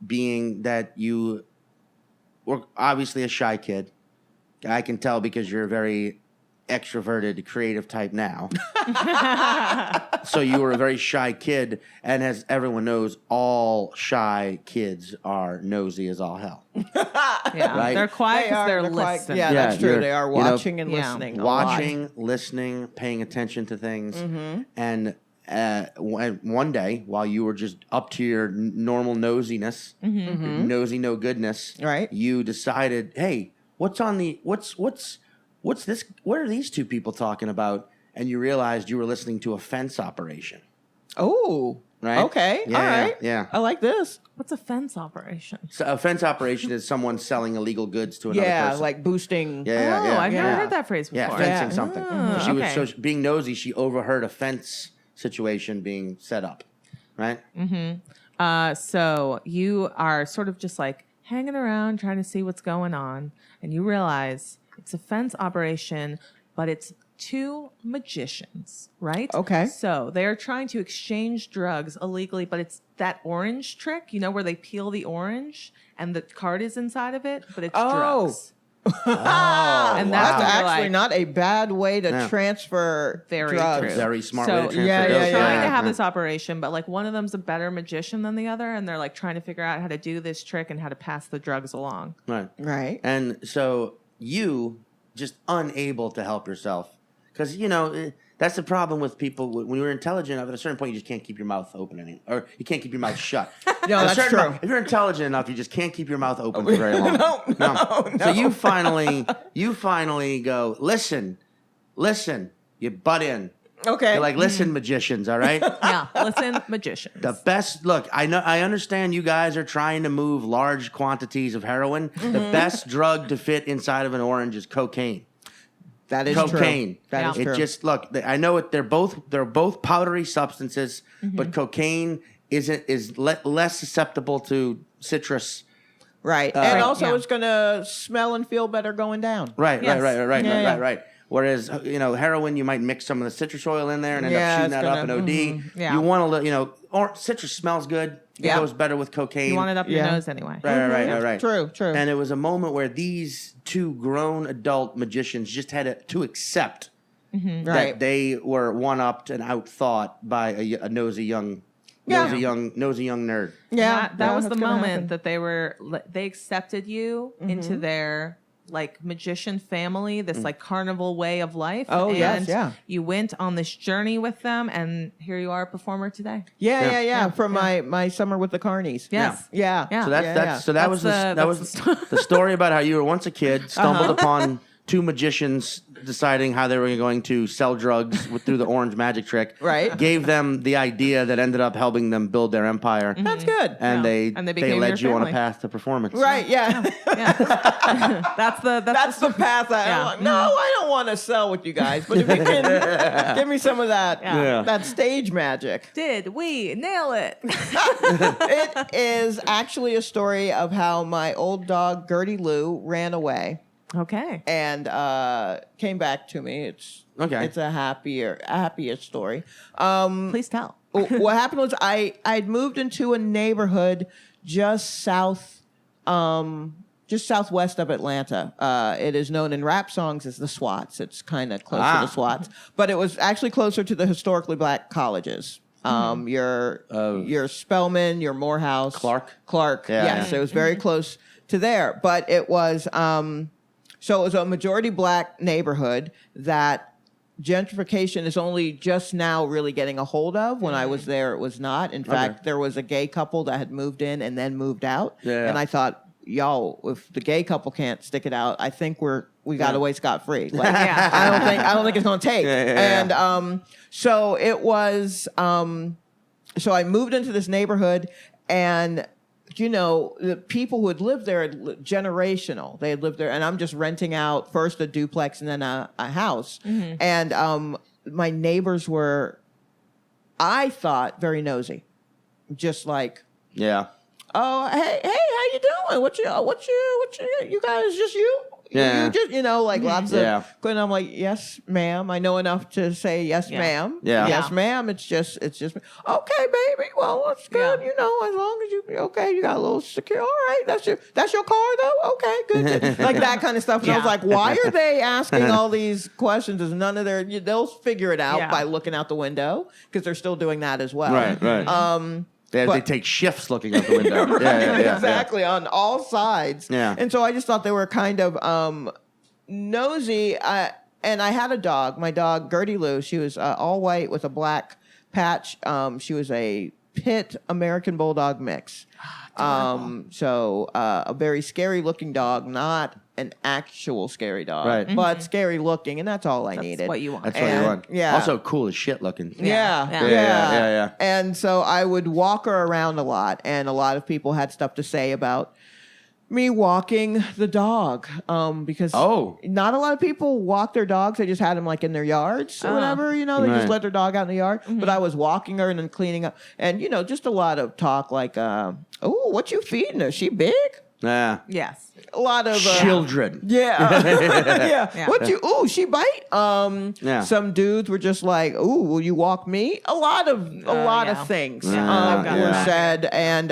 being that you were obviously a shy kid. I can tell because you're a very extroverted, creative type now. So you were a very shy kid, and as everyone knows, all shy kids are nosy as all hell. Yeah, Right? they're quiet because they're listening. Yeah, that's true. They are watching and yeah. listening. Watching, listening, paying attention to things. And one day, while you were just up to your normal nosiness, nosy no goodness, Right. you decided, hey, what's this? What are these two people talking about? And you realized you were listening to a fence operation. Oh, Right? okay. Yeah, All yeah, right. yeah. I like this. What's a fence operation? So a fence operation is someone selling illegal goods to another Yeah, person. like boosting. Yeah, Oh, I've never yeah. heard that phrase before. Yeah, fencing Yeah. something. Oh, She was okay. so being nosy. She overheard a fence situation being set up, right? So you are sort of just like hanging around trying to see what's going on, and you realize it's a fence operation, but it's two magicians, right? Okay. So they're trying to exchange drugs illegally, but it's that orange trick, where they peel the orange and the card is inside of it, but it's drugs. And that's That's when you're actually like, not a bad way to Yeah. transfer Very drugs. true. Very smart So, way to transfer yeah, dope. yeah, trying yeah. to have this operation, but like one of them's a better magician than the other, and they're like trying to figure out how to do this trick and how to pass the drugs along. Right. Right. And so you just unable to help yourself because that's the problem with people when you're intelligent. At a certain point, you just can't keep your mouth open anymore, or you can't keep your mouth shut. No, At a that's certain true. mo- If you're intelligent enough, you just can't keep your mouth open for very long. No. So you finally go, listen, you butt in. Okay. You're like, listen, magicians, all right? Yeah, listen, magicians. The best look, I understand you guys are trying to move large quantities of heroin. The best drug to fit inside of an orange is cocaine. That is Cocaine. true. That is It true. just look. I know it. They're both powdery substances, but cocaine is less susceptible to citrus. right. And also, yeah. it's going to smell and feel better going down. Right. Yes. Right. Whereas heroin, you might mix some of the citrus oil in there and end Yeah, up shooting it's that up in gonna- OD. Yeah. You want to or citrus smells good. It Yeah. goes better with cocaine. You want it up your Yeah. nose anyway. Right. True. And it was a moment where these two grown adult magicians just had to accept Right. that they were one-upped and outthought by a nosy young nerd. Yeah. That was that's the gonna moment happen. that they accepted you into their like magician family, this like carnival way of life. Oh, and yes, yeah. You went on this journey with them, and here you are, a performer today. Yeah. From my summer with the Carnies. Yes. Yeah. Yeah. So that was the story about how you were once a kid, stumbled upon two magicians deciding how they were going to sell drugs through the orange magic trick. Right. Gave them the idea that ended up helping them build their empire. That's good. And Yeah. And they they became led your you on a family. path to performance. Right. Yeah. That's the That's the path. I'm like, no, I don't want to sell with you guys, but if you can give me some of that, Yeah. that stage magic. Did we nail it? It is actually a story of how my old dog Gertie Lou ran away Okay. and came back to me. It's a happier story. Please tell. What happened was I'd moved into a neighborhood just southwest of Atlanta. It is known in rap songs as the Swats. It's kind of close to the Swats, but it was actually closer to the historically black colleges. Your Spelman, your Morehouse, Clark. Yeah. Yes, it was very close to there, but it was so it was a majority black neighborhood that gentrification is only just now really getting a hold of. When I was there, it was not. In fact, there was a gay couple that had moved in and then moved out. Yeah. And I thought, yo, if the gay couple can't stick it out, I think we got away scot free. Like, Yeah. I don't think it's gonna take. And so it was. So I moved into this neighborhood, and the people who had lived there, generational. They had lived there, and I'm just renting out first a duplex and then a house. Mm-hmm. And my neighbors were, I thought, very nosy, just like, oh, hey, how you doing? What you guys, just you? Yeah. You just, lots of, and I'm like, yes, ma'am. I know enough to say yes, ma'am. Yeah. Yes, ma'am. It's just, okay, baby. Well, that's good. Yeah. As long as you got a little secure. All right. That's your car though? Okay, good. Like that kind of stuff. And I was like, why are they asking all these questions? Is none of their, they'll figure it out by looking out the window because they're still doing that as well. Right. They take shifts looking out the window. Right, exactly, on all sides. Yeah. And so I just thought they were kind of nosy. And I had a dog. My dog, Gertie Lou, she was all white with a black patch. She was a pit American Bulldog mix. So a very scary looking dog, not an actual scary dog, but scary looking, and that's all I needed. That's what you want. That's what you want. Yeah. Also cool as shit looking. Yeah. And so I would walk her around a lot, and a lot of people had stuff to say about me walking the dog, because not a lot of people walk their dogs. They just had them like in their yards or whatever, they just let their dog out in the yard. Mm-hmm. But I was walking her and then cleaning up, and just a lot of talk like, "Oh, what you feeding her? She big?" Yeah. Yes. A lot of children. Yeah. What you? Ooh, she bite. Some dudes were just like, "Ooh, will you walk me?" A lot of things were said, and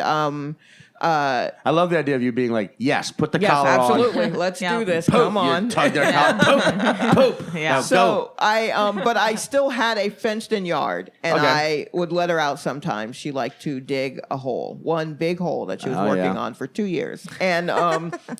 I love the idea of you being like, yes, put the collar absolutely. on. Let's do this. Poop. Come on. You tug their collar. Poop. Yeah. Now So but I still had a fenced-in yard, and I would let her out sometimes. She liked to dig a hole, one big hole that she was working on for 2 years, and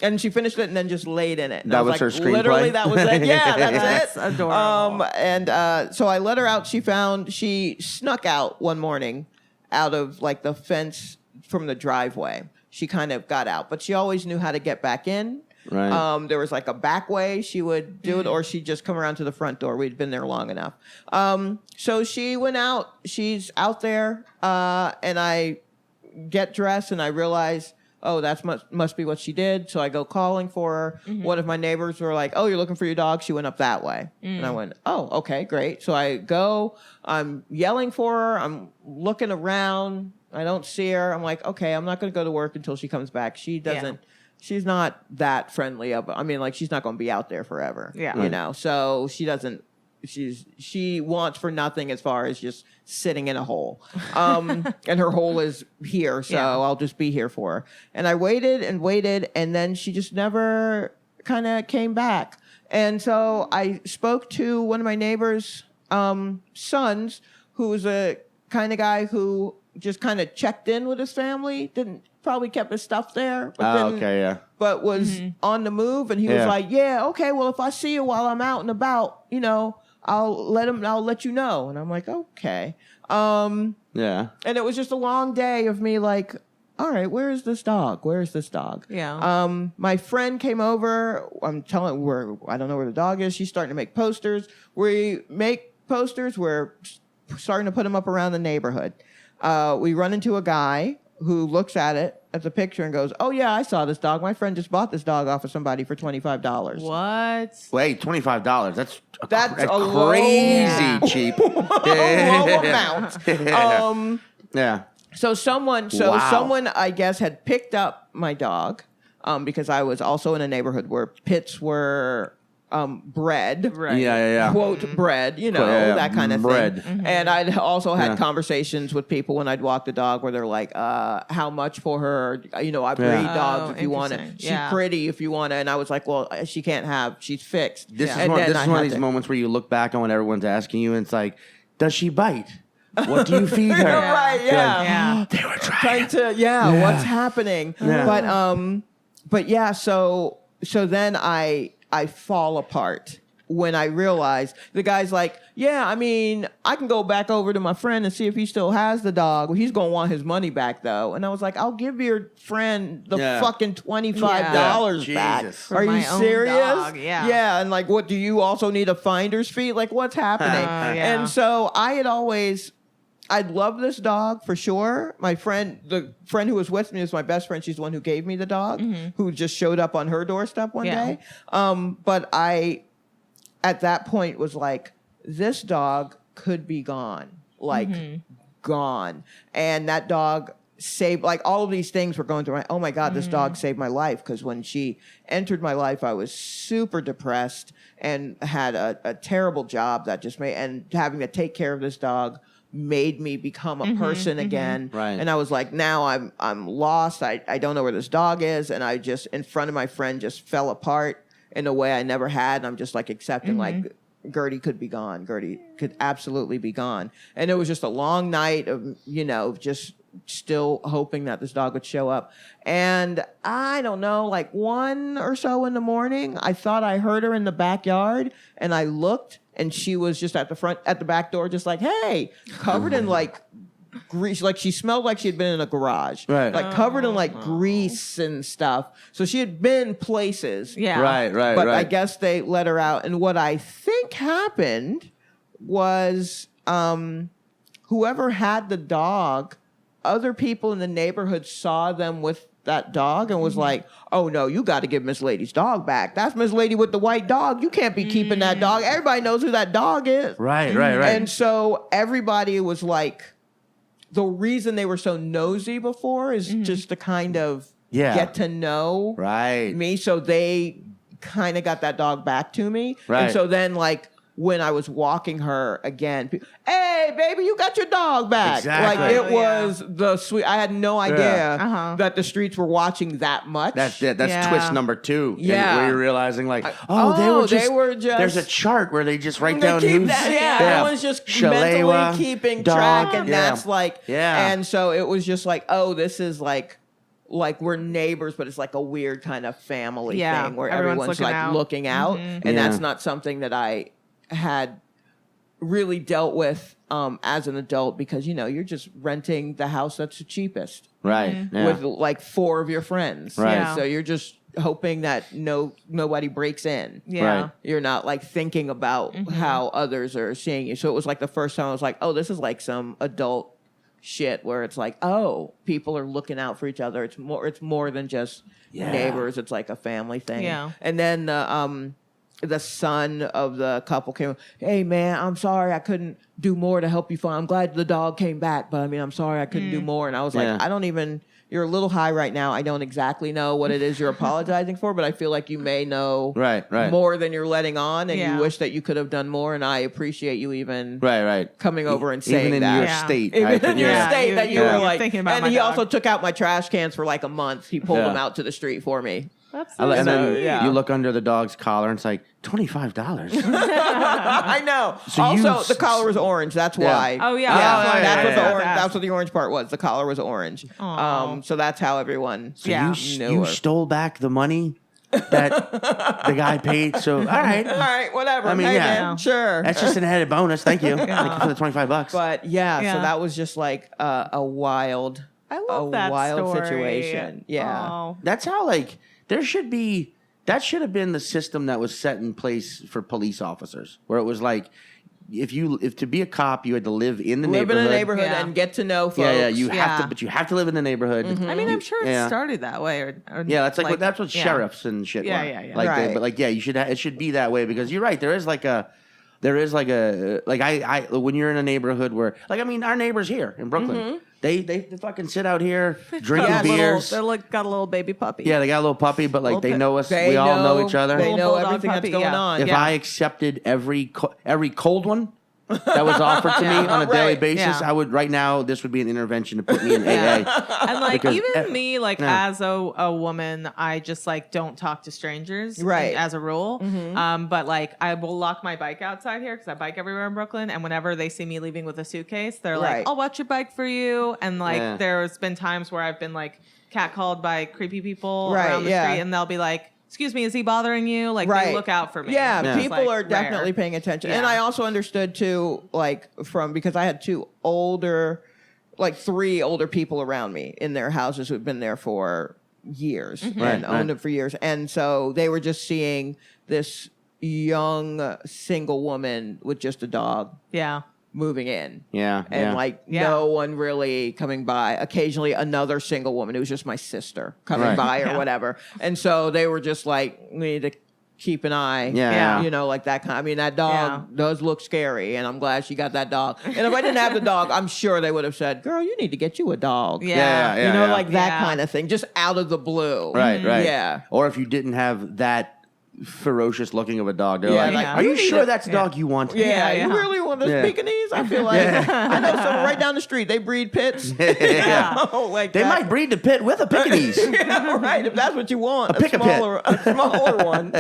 and she finished it and then just laid in it. And that was like, her screenplay? Literally, that was it. Yeah, that's it. Adorable. And so I let her out. She snuck out one morning out of like the fence from the driveway. She kind of got out, but she always knew how to get back in. Right. There was like a back way she would do it, or she'd just come around to the front door. We'd been there long enough. So she went out. She's out there, and I get dressed, and I realize, oh, that must be what she did. So I go calling for her. Mm-hmm. One of my neighbors were like, "Oh, you're looking for your dog? She went up that way." And I went, "Oh, okay, great." So I go. I'm yelling for her. I'm looking around. I don't see her. I'm like, okay, I'm not going to go to work until she comes back. She doesn't, she's not that friendly she's not going to be out there forever. Yeah. So she doesn't, she wants for nothing as far as just sitting in a hole. And her hole is here. So I'll just be here for her. And I waited, and then she just never kind of came back. And so I spoke to one of my neighbor's sons, who was a kind of guy who just kind of checked in with his family, probably kept his stuff there, but was on the move. And he was like, "Yeah, okay, well, if I see you while I'm out and about, I'll let you know." And I'm like, okay. And it was just a long day of me like, all right, where is this dog? Yeah. My friend came over. I'm telling her, I don't know where the dog is. She's starting to make posters. We make posters. We're starting to put them up around the neighborhood. We run into a guy who looks at the picture and goes, "Oh yeah, I saw this dog. My friend just bought this dog off of somebody for $25." What? Wait, $25? That's a crazy cheap. Low amount. So someone, I guess, had picked up my dog, because I was also in a neighborhood where pits were bred, right? Quote bred, that kind of bread. thing. Mm-hmm. And I'd also had conversations with people when I'd walk the dog where they're like, "How much for her? I breed dogs if you want it. She's pretty if you want it." And I was like, "Well, she can't have. She's fixed." This is one of these moments where you look back on when everyone's asking you, and it's like, "Does she bite? What do you feed her?" Right? Yeah. They were trying to. What's happening? Yeah. But yeah. So then I fall apart when I realize the guy's like, "Yeah, I mean, I can go back over to my friend and see if he still has the dog. Well, he's going to want his money back, though." And I was like, "I'll give your friend the fucking $25 back. Jesus. Are you serious?" Dog, yeah. And like, what, do you also need a finder's fee? Like, what's happening? And so I had always... I'd love this dog for sure. The friend who was with me is my best friend. She's the one who gave me the dog, who just showed up on her doorstep one day. But I, at that point, was like, this dog could be gone, like gone. And that dog saved, like all of these things were going through my, oh my God, this dog saved my life. Because when she entered my life, I was super depressed and had a terrible job that just made, and having to take care of this dog made me become a person again. Right. And I was like, now I'm lost. I don't know where this dog is. And I just, in front of my friend, just fell apart in a way I never had. And I'm just like accepting like, Gertie could be gone. Gertie could absolutely be gone. And it was just a long night of, just still hoping that this dog would show up. And I don't know, like 1 or so in the morning, I thought I heard her in the backyard, and I looked, and she was just at the back door, just like, hey, covered in like grease, like she smelled like she had been in a garage, right? Like covered in like grease and stuff. So she had been places, right. But I guess they let her out. And what I think happened was, whoever had the dog, other people in the neighborhood saw them with that dog and was like, oh no, you got to give Miss Lady's dog back. That's Miss Lady with the white dog. You can't be keeping that dog. Everybody knows who that dog is. Right. And so everybody was like, the reason they were so nosy before is just to kind of get to know me. So they kind of got that dog back to me. Right. And so then like, when I was walking her again, hey, baby, you got your dog back. Exactly. Like it was the sweet. I had no idea that the streets were watching that much. That's twist number 2. Yeah. Where you're realizing like, they were just. There's a chart where they just write down who's. Everyone's just Shalewa, mentally keeping dog, track, and that's like, and so it was just like, oh, this is like we're neighbors, but it's like a weird kind of family thing where everyone's like looking out, and that's not something that I had really dealt with as an adult, because you're just renting the house that's the cheapest, with like 4 of your friends, so you're just hoping that nobody breaks in. You're not like thinking about how others are seeing you. So it was like the first time I was like, oh, this is like some adult shit where it's like, oh, people are looking out for each other. It's more than just neighbors. It's like a family thing. And then the son of the couple came, hey man, I'm sorry I couldn't do more to help you find. I'm glad the dog came back, but I mean, I'm sorry I couldn't do more. And I was like, you're a little high right now. I don't exactly know what it is you're apologizing for, but I feel like you may know more than you're letting on, and you wish that you could have done more. And I appreciate you even coming over and saying even that. In your state. Even in your state that you were like, thinking about and he also took out my trash cans for like a month. He pulled them out to the street for me. That's and then you look under the dog's collar and it's like $25. I know. So also, the collar was orange. That's why. Oh yeah. That's what the orange part was. The collar was orange. So that's how everyone. So you stole back the money that the guy paid. So all right, whatever. I mean, man, sure. That's just an added bonus. Thank you. Thank you for the $25. But so that was just like a wild. I love that wild story. situation. Yeah. Oh. That's how that should have been the system that was set in place for police officers, where it was like, if to be a cop, you had to live in the neighborhood. And get to know folks. But you have to live in the neighborhood. I mean, I'm sure it started that way. Or that's like that's what sheriffs and shit were. You should. It should be that way, because you're right. There is like a when you're in a neighborhood where, like, I mean, our neighbors here in Brooklyn, they fucking sit out here drinking beers. They're like got a little baby puppy. Yeah, they got a little puppy, but like they know us. We all know each other. They know everything that's going on. If I accepted every cold one that was offered to me on a daily basis, I would, right now, this would be an intervention to put me in AA. And like, even me, like as a woman, I just like don't talk to strangers, as a rule. But like, I will lock my bike outside here because I bike everywhere in Brooklyn. And whenever they see me leaving with a suitcase, they're like, "I'll watch your bike for you." And like, there's been times where I've been like catcalled by creepy people around the street, and they'll be like, excuse me, is he bothering you? Like, they look out for me. Yeah, people are definitely paying attention. And I also understood too, like, because I had 3 older people around me in their houses who've been there for years and owned them for years. And so they were just seeing this young single woman with just a dog. Yeah. moving in. Yeah. And Yeah. no one really coming by. Occasionally another single woman. It was just my sister coming by or whatever. And so they were just like, we need to keep an eye. Yeah. You know, like that kind. I mean, that dog does look scary, and I'm glad she got that dog. And if I didn't have the dog, I'm sure they would have said, "Girl, you need to get you a dog." Yeah. You know, like that kind of thing, just out of the blue. Right. Yeah. Or if you didn't have that ferocious looking of a dog, they're like, Yeah. "Are you sure that's the dog you want?" Yeah, you really want this Pekingese? I feel like I know someone right down the street. They breed pits. Like They that. might breed the pit with a Pekingese. Yeah, right. If that's what you want, pick a pit. a smaller one.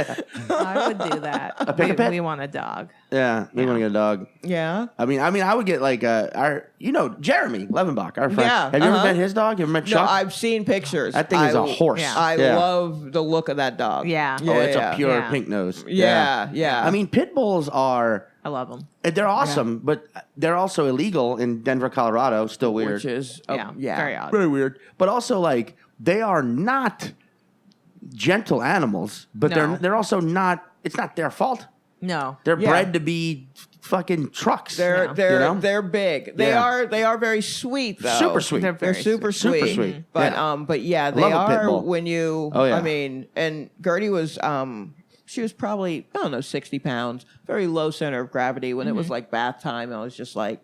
I would do that. pick a pet? We want a dog. Yeah, they want to get a dog. Yeah. I mean, I would get like Jeremy Levenbach, our friend. Yeah, Have you ever met his dog? You ever met No, Chuck? I've seen pictures. That thing is a horse. Yeah. I Yeah. love the look of that dog. Yeah. Oh, it's a pure Yeah. pink nose. Yeah. I mean, pit bulls are. I love them. They're awesome, but they're also illegal in Denver, Colorado. Still weird. which is Very odd. Very weird. But also, like, they are not gentle animals, but No. they're also not. It's not their fault. No. They're Yeah. bred to be fucking trucks. They're you know? they're big. They are very sweet though. Super sweet. They're They're very super Super sweet. sweet. But Yeah. but yeah, they Love a pit are bull. when you Oh, yeah. I mean, and Gertie was she was probably, I don't know, 60 pounds, very low center of gravity. When it was like bath time, I was just like,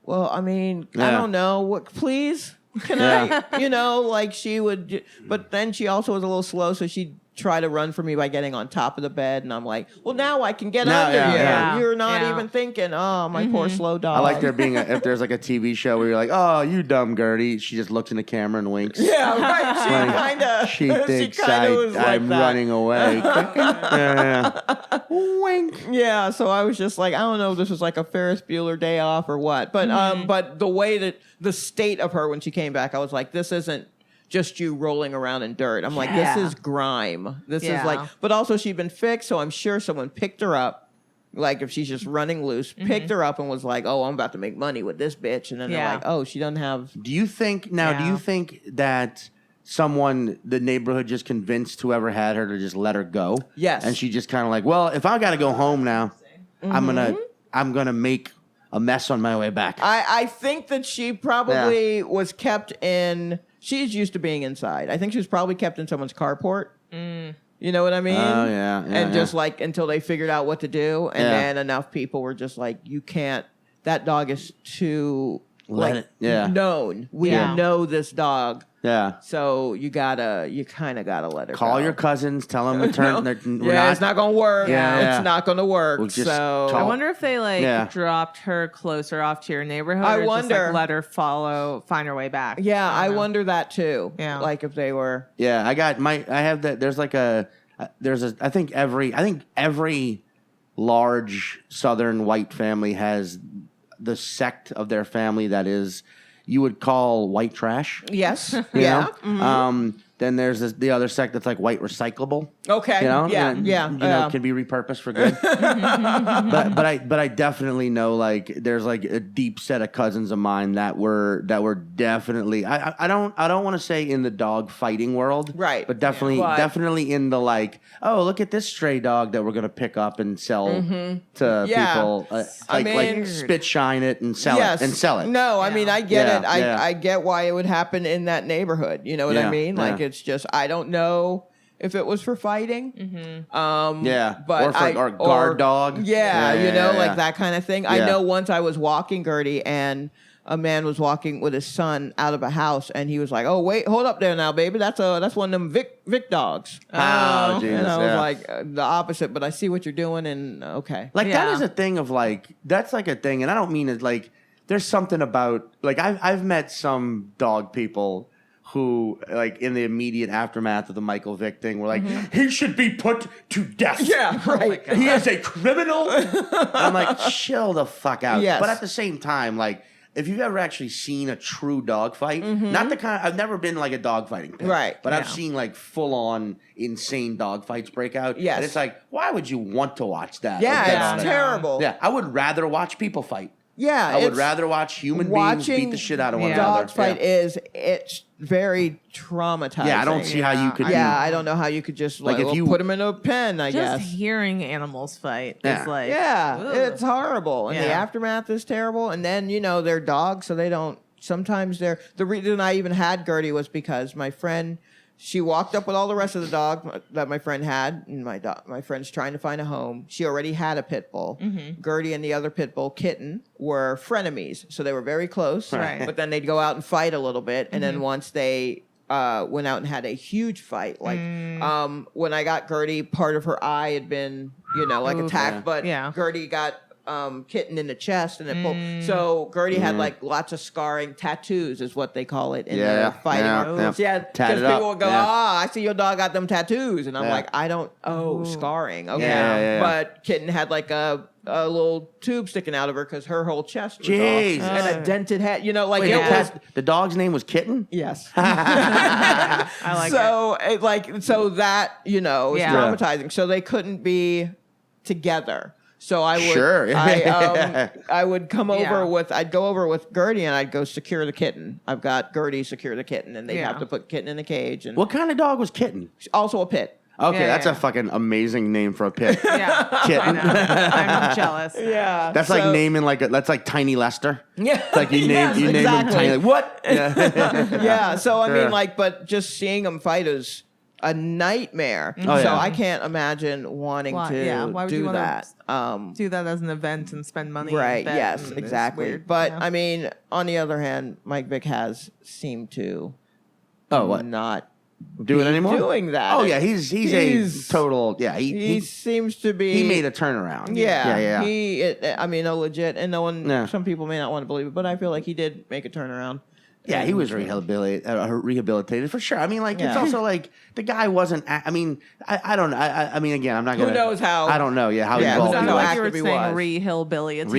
well, I mean, I Yeah. don't know, what, please, can Yeah. I, you know, like she would, but then she also was a little slow, so she'd try to run for me by getting on top of the bed, and I'm like, well, now I can get No, under yeah, you. yeah. You're not Yeah. even thinking, oh, my poor slow dog. I like there being if there's like a TV show where you're like, oh, you dumb Gertie. She just looks in the camera and winks. Yeah, right. She Like, kind of. She thinks I'm running away. Wink. Yeah, so I was just like, I don't know if this was like a Ferris Bueller day off or what, but the way that the state of her when she came back, I was like, this isn't just you rolling around in dirt. I'm like, Yeah. this is grime. This is Yeah. like, but also she'd been fixed, so I'm sure someone picked her up. Like if she's just running loose, picked her up and was like, "Oh, I'm about to make money with this bitch," and then they're Yeah. like, "Oh, she doesn't have." Do you think Do Yeah. you think that the neighborhood just convinced whoever had her to just let her go? Yes. And she just kind of like, well, if I got to go home now, I'm gonna make a mess on my way back. I think that she probably was kept in. She's used to being inside. I think she was probably kept in someone's carport. You know what I mean? Oh, yeah, And just like until they figured out what to do, and Yeah. then enough people were just like, "You can't. That dog is too known. We Yeah. know this dog." Yeah. So you kind of gotta let her Call go. your cousins, tell them to turn. It's not gonna work. Yeah. It's not gonna work. We'll just so talk. I wonder if they Yeah. dropped her closer off to your neighborhood. I or just wonder. let her find her way back. yeah, I don't know. wonder that too. Yeah. Like if they were. Yeah, I have that. There's like I think every large Southern white family has the sect of their family that is, you would call white trash. Yes. You Yeah. know? Then there's the other sect that's like white recyclable. Okay. You know? Yeah. And, Yeah. You know, can be repurposed for good. but I definitely know like there's like a deep set of cousins of mine that were definitely I don't want to say in the dog fighting world. Right. But definitely Yeah. But- definitely in the like, oh, look at this stray dog that we're gonna pick up and sell to Yeah. people. I mean- like spit shine it and sell it. No, I mean I get it. Yeah. I get why it would happen in that neighborhood. You know what I Yeah, mean? Like yeah. it's just I don't know if it was for fighting. Yeah. But or guard dog. Yeah, you know, yeah. like that kind of thing. I Yeah. know once I was walking Gertie and a man was walking with his son out of a house and he was like, "Oh, wait, hold up there now, baby. That's one of them Vic dogs." Oh, Jesus, and I was yeah. like the opposite, but I see what you're doing and okay. Like Yeah. that is a thing of like that's like a thing, and I don't mean it like there's something about like I've met some dog people who like in the immediate aftermath of the Michael Vick thing were like he should be put to death. Yeah, right. He is a criminal. And I'm like chill the fuck out. Yes. But at the same time, like if you've ever actually seen a true dog fight, not the kind I've never been like a dog fighting pit, Right, but I've yeah. seen like full on insane dog fights break out. Yes. And it's like, why would you want to watch that? or Yeah, get it's on it? terrible. Yeah, I would rather watch people fight. Yeah, I would rather watch human beings beat the shit out of one another. Dogs fight it's very traumatizing. Yeah, I don't see how you could. I don't know how you could just like if you put them in a pen. I guess just hearing animals fight is like it's horrible, and the aftermath is terrible. And then they're dogs, so they don't. Sometimes they're the reason I even had Gertie was because my friend. She walked up with all the rest of the dog that my friend had, and my friend's trying to find a home. She already had a pit bull. Gertie and the other pit bull, Kitten, were frenemies, so they were very close. Right. But then they'd go out and fight a little bit, and then once they went out and had a huge fight, like when I got Gertie, part of her eye had been, attacked, but Gertie got Kitten in the chest and it pulled. So Gertie had like lots of scarring, tattoos is what they call it in the fighting. Because people would go, I see your dog got them tattoos, and I'm like, I don't. Scarring. Okay, but Kitten had like a little tube sticking out of her because her whole chest was off, and a dented head. The dog's name was Kitten. Yes. I like it. So that is traumatizing. So they couldn't be together. So I would, I would come over with, I'd go over with Gertie and I'd go secure the kitten. I've got Gertie secure the kitten, and they'd have to put Kitten in a cage. And what kind of dog was Kitten? Also a pit. Okay, that's a fucking amazing name for a pit. Kitten. I'm jealous. Yeah, that's like naming that's like Tiny Lester. Yeah, it's like you name him Tiny. Like, what? Yeah. So I mean, but just seeing them fight is a nightmare. I can't imagine wanting to why would do you that. Do that as an event and spend money. Right. Yes. Exactly. But I mean, on the other hand, Mike Vick has seemed to not do it anymore. Doing that. Oh yeah, he's a total. Yeah, he seems to be. He made a turnaround. Yeah. I mean, legit, and no one. Some people may not want to believe it, but I feel like he did make a turnaround. Yeah, he was rehabilitated for sure. I mean, it's also like the guy wasn't. I mean, I don't know. I mean, again, I'm not gonna. Who knows how? I don't know. Yeah, how involved he was. Like you were saying, rehabilitated.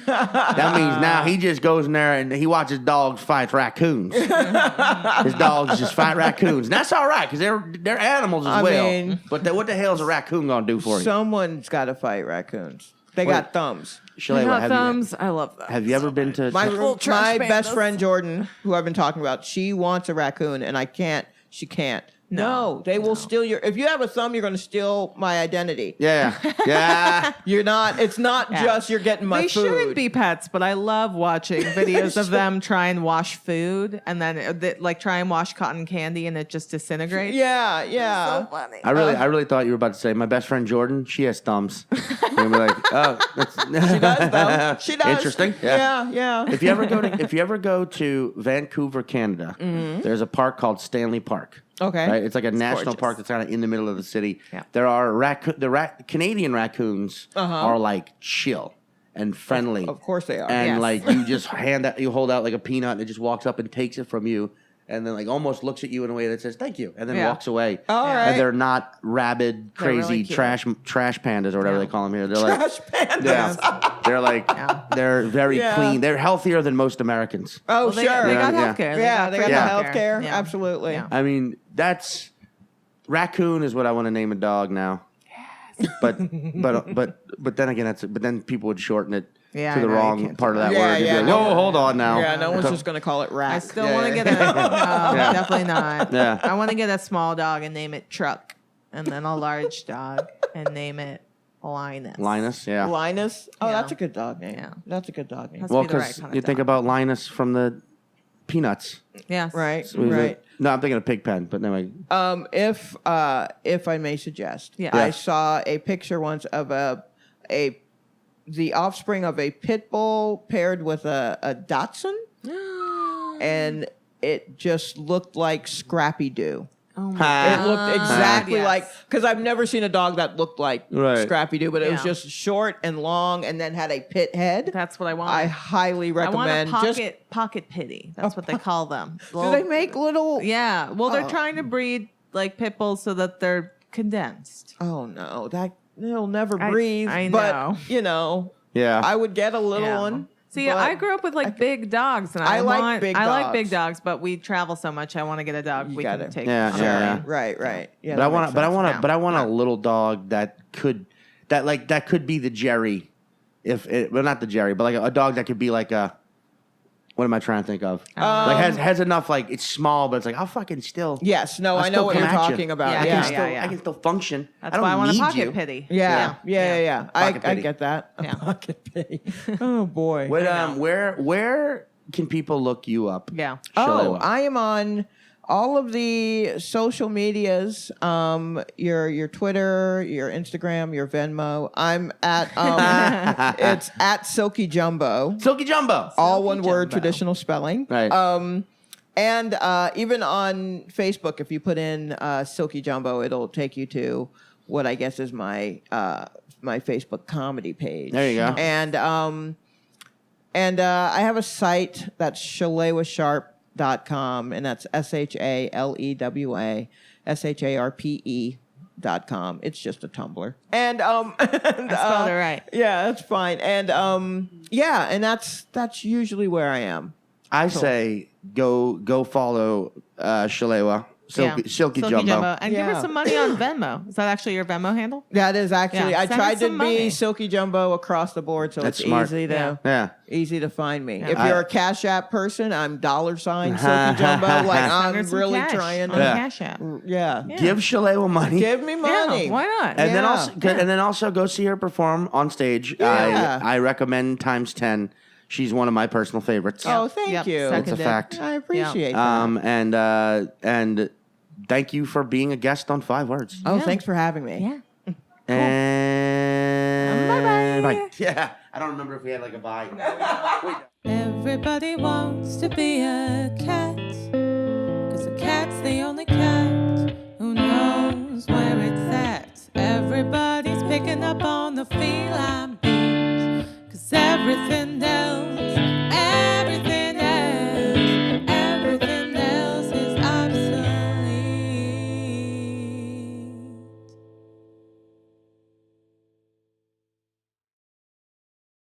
That means now he just goes in there and he watches dogs fight raccoons. His dogs just fight raccoons. And that's all right because they're animals as well. Mean, but what the hell is a raccoon gonna do for you? Someone's got to fight raccoons. They got thumbs. Shalewa, thumbs. I love that. Have you ever been to my best friend Jordan, who I've been talking about? She wants a raccoon, and I can't. She can't. No, they will steal your. If you have a thumb, you're going to steal my identity. Yeah. You're not. It's not just you're getting my food. They shouldn't be pets, but I love watching videos of them try and wash food, and then try and wash cotton candy, and it just disintegrates. Yeah. So funny. I really thought you were about to say my best friend Jordan. She has thumbs. And we're like, she does though. She does. Interesting. Yeah. If you ever go to Vancouver, Canada, there's a park called Stanley Park. Okay. Right? It's like a national park that's kind of in the middle of the city. Yeah. There are Canadian raccoons are like chill and friendly. Of course they are. And you just hold out like a peanut and it just walks up and takes it from you. And then almost looks at you in a way that says thank you, and then walks away. All right. And they're not rabid, crazy trash pandas or whatever they call them here. They're trash pandas. Yeah. They're very clean. They're healthier than most Americans. Oh, They sure. got healthcare. They got the healthcare. Yeah. Absolutely. Yeah. I mean, raccoon is what I want to name a dog now. Yes. But then again, then people would shorten it to the wrong part of that word. Yeah. Whoa, hold on now. Yeah, no one's just going to call it rack. I still want to get definitely not. Yeah. I want to get a small dog and name it Truck, and then a large dog and name it Linus. Linus, yeah. Linus? Oh, Yeah. that's a good dog name. Yeah. That's a good dog name. Has to Well, be the right because kind of you think dog. about Linus from the Peanuts. Yes. Right. So no, I'm thinking of Pigpen, but anyway. If I may suggest, I saw a picture once of the offspring of a pit bull paired with a Dachshund, and it just looked like Scrappy Doo. Oh my It looked exactly yes. like, because I've never seen a dog that looked like Right. Scrappy Doo, but it was Yeah. just short and long, and then had a pit head. That's what I want. I highly I recommend. want a pocket pitty. That's what they call them. Do they make little? Yeah. Well, they're trying to breed like pit bulls so that they're condensed. Oh no, they'll never breathe. I But Yeah. I would get a little one. See, but I grew up with big dogs, and I like want, big I like dogs. big dogs, but we travel so much. I want to get a dog we got can it. take. Yeah, on a yeah. ride. Right. Yeah, But I that want makes sense. a little dog that could be the Jerry well, not the Jerry, but like a dog that could be like a. What am I trying to think of? Like has enough, like it's small, but it's like I'll fucking still. Yes, no, I'll I know still what come you're at you. talking about. Yeah, I can still function. That's I don't why I want a need pocket you. pity. Yeah. Pocket I pity. get that. Yeah. Pocket pity. Oh boy. What, where can people look you up? Yeah. Shalewa? I am on all of the social medias. Your Twitter, your Instagram, your Venmo. I'm at it's at Silky Jumbo. Silky Jumbo. All one word, Jumbo. traditional spelling. Right. And even on Facebook, if you put in Silky Jumbo, it'll take you to what I guess is my my Facebook comedy page. There you go. And I have a site that's ShalewaSharpe.com, and that's ShalewaSharpe.com. It's just a Tumblr. And I spelled it right. Yeah, that's fine. And and that's usually where I am. I say go follow Shalewa. Silky Jumbo. And give her Yeah. some money on Venmo. Is that actually your Venmo handle? That is actually. Yeah, I send tried us to some be money. Silky Jumbo across the board, so That's it's smart. easy to Yeah. easy to find me. Yeah. If you're a Cash App person, I'm $sign Silky Jumbo. Like Send I'm her some really cash trying on to. Yeah. Cash App. Yeah. Give Shalewa money. Give me money. Yeah, why not? And then Yeah. also, and then also go see her perform on stage. Yeah. I recommend times 10. She's one of my personal favorites. Oh, thank Yep. you. Seconded. It's a fact. I appreciate that. And thank you for being a guest on 5 Words. Oh, Yeah. thanks for having me. Yeah. And Bye-bye. Yeah, I don't remember if we had like a bye. Wait. Everybody wants to be a cat, 'cause a cat's the only cat who knows where it's at. Everybody's picking up on the feline beat, 'cause everything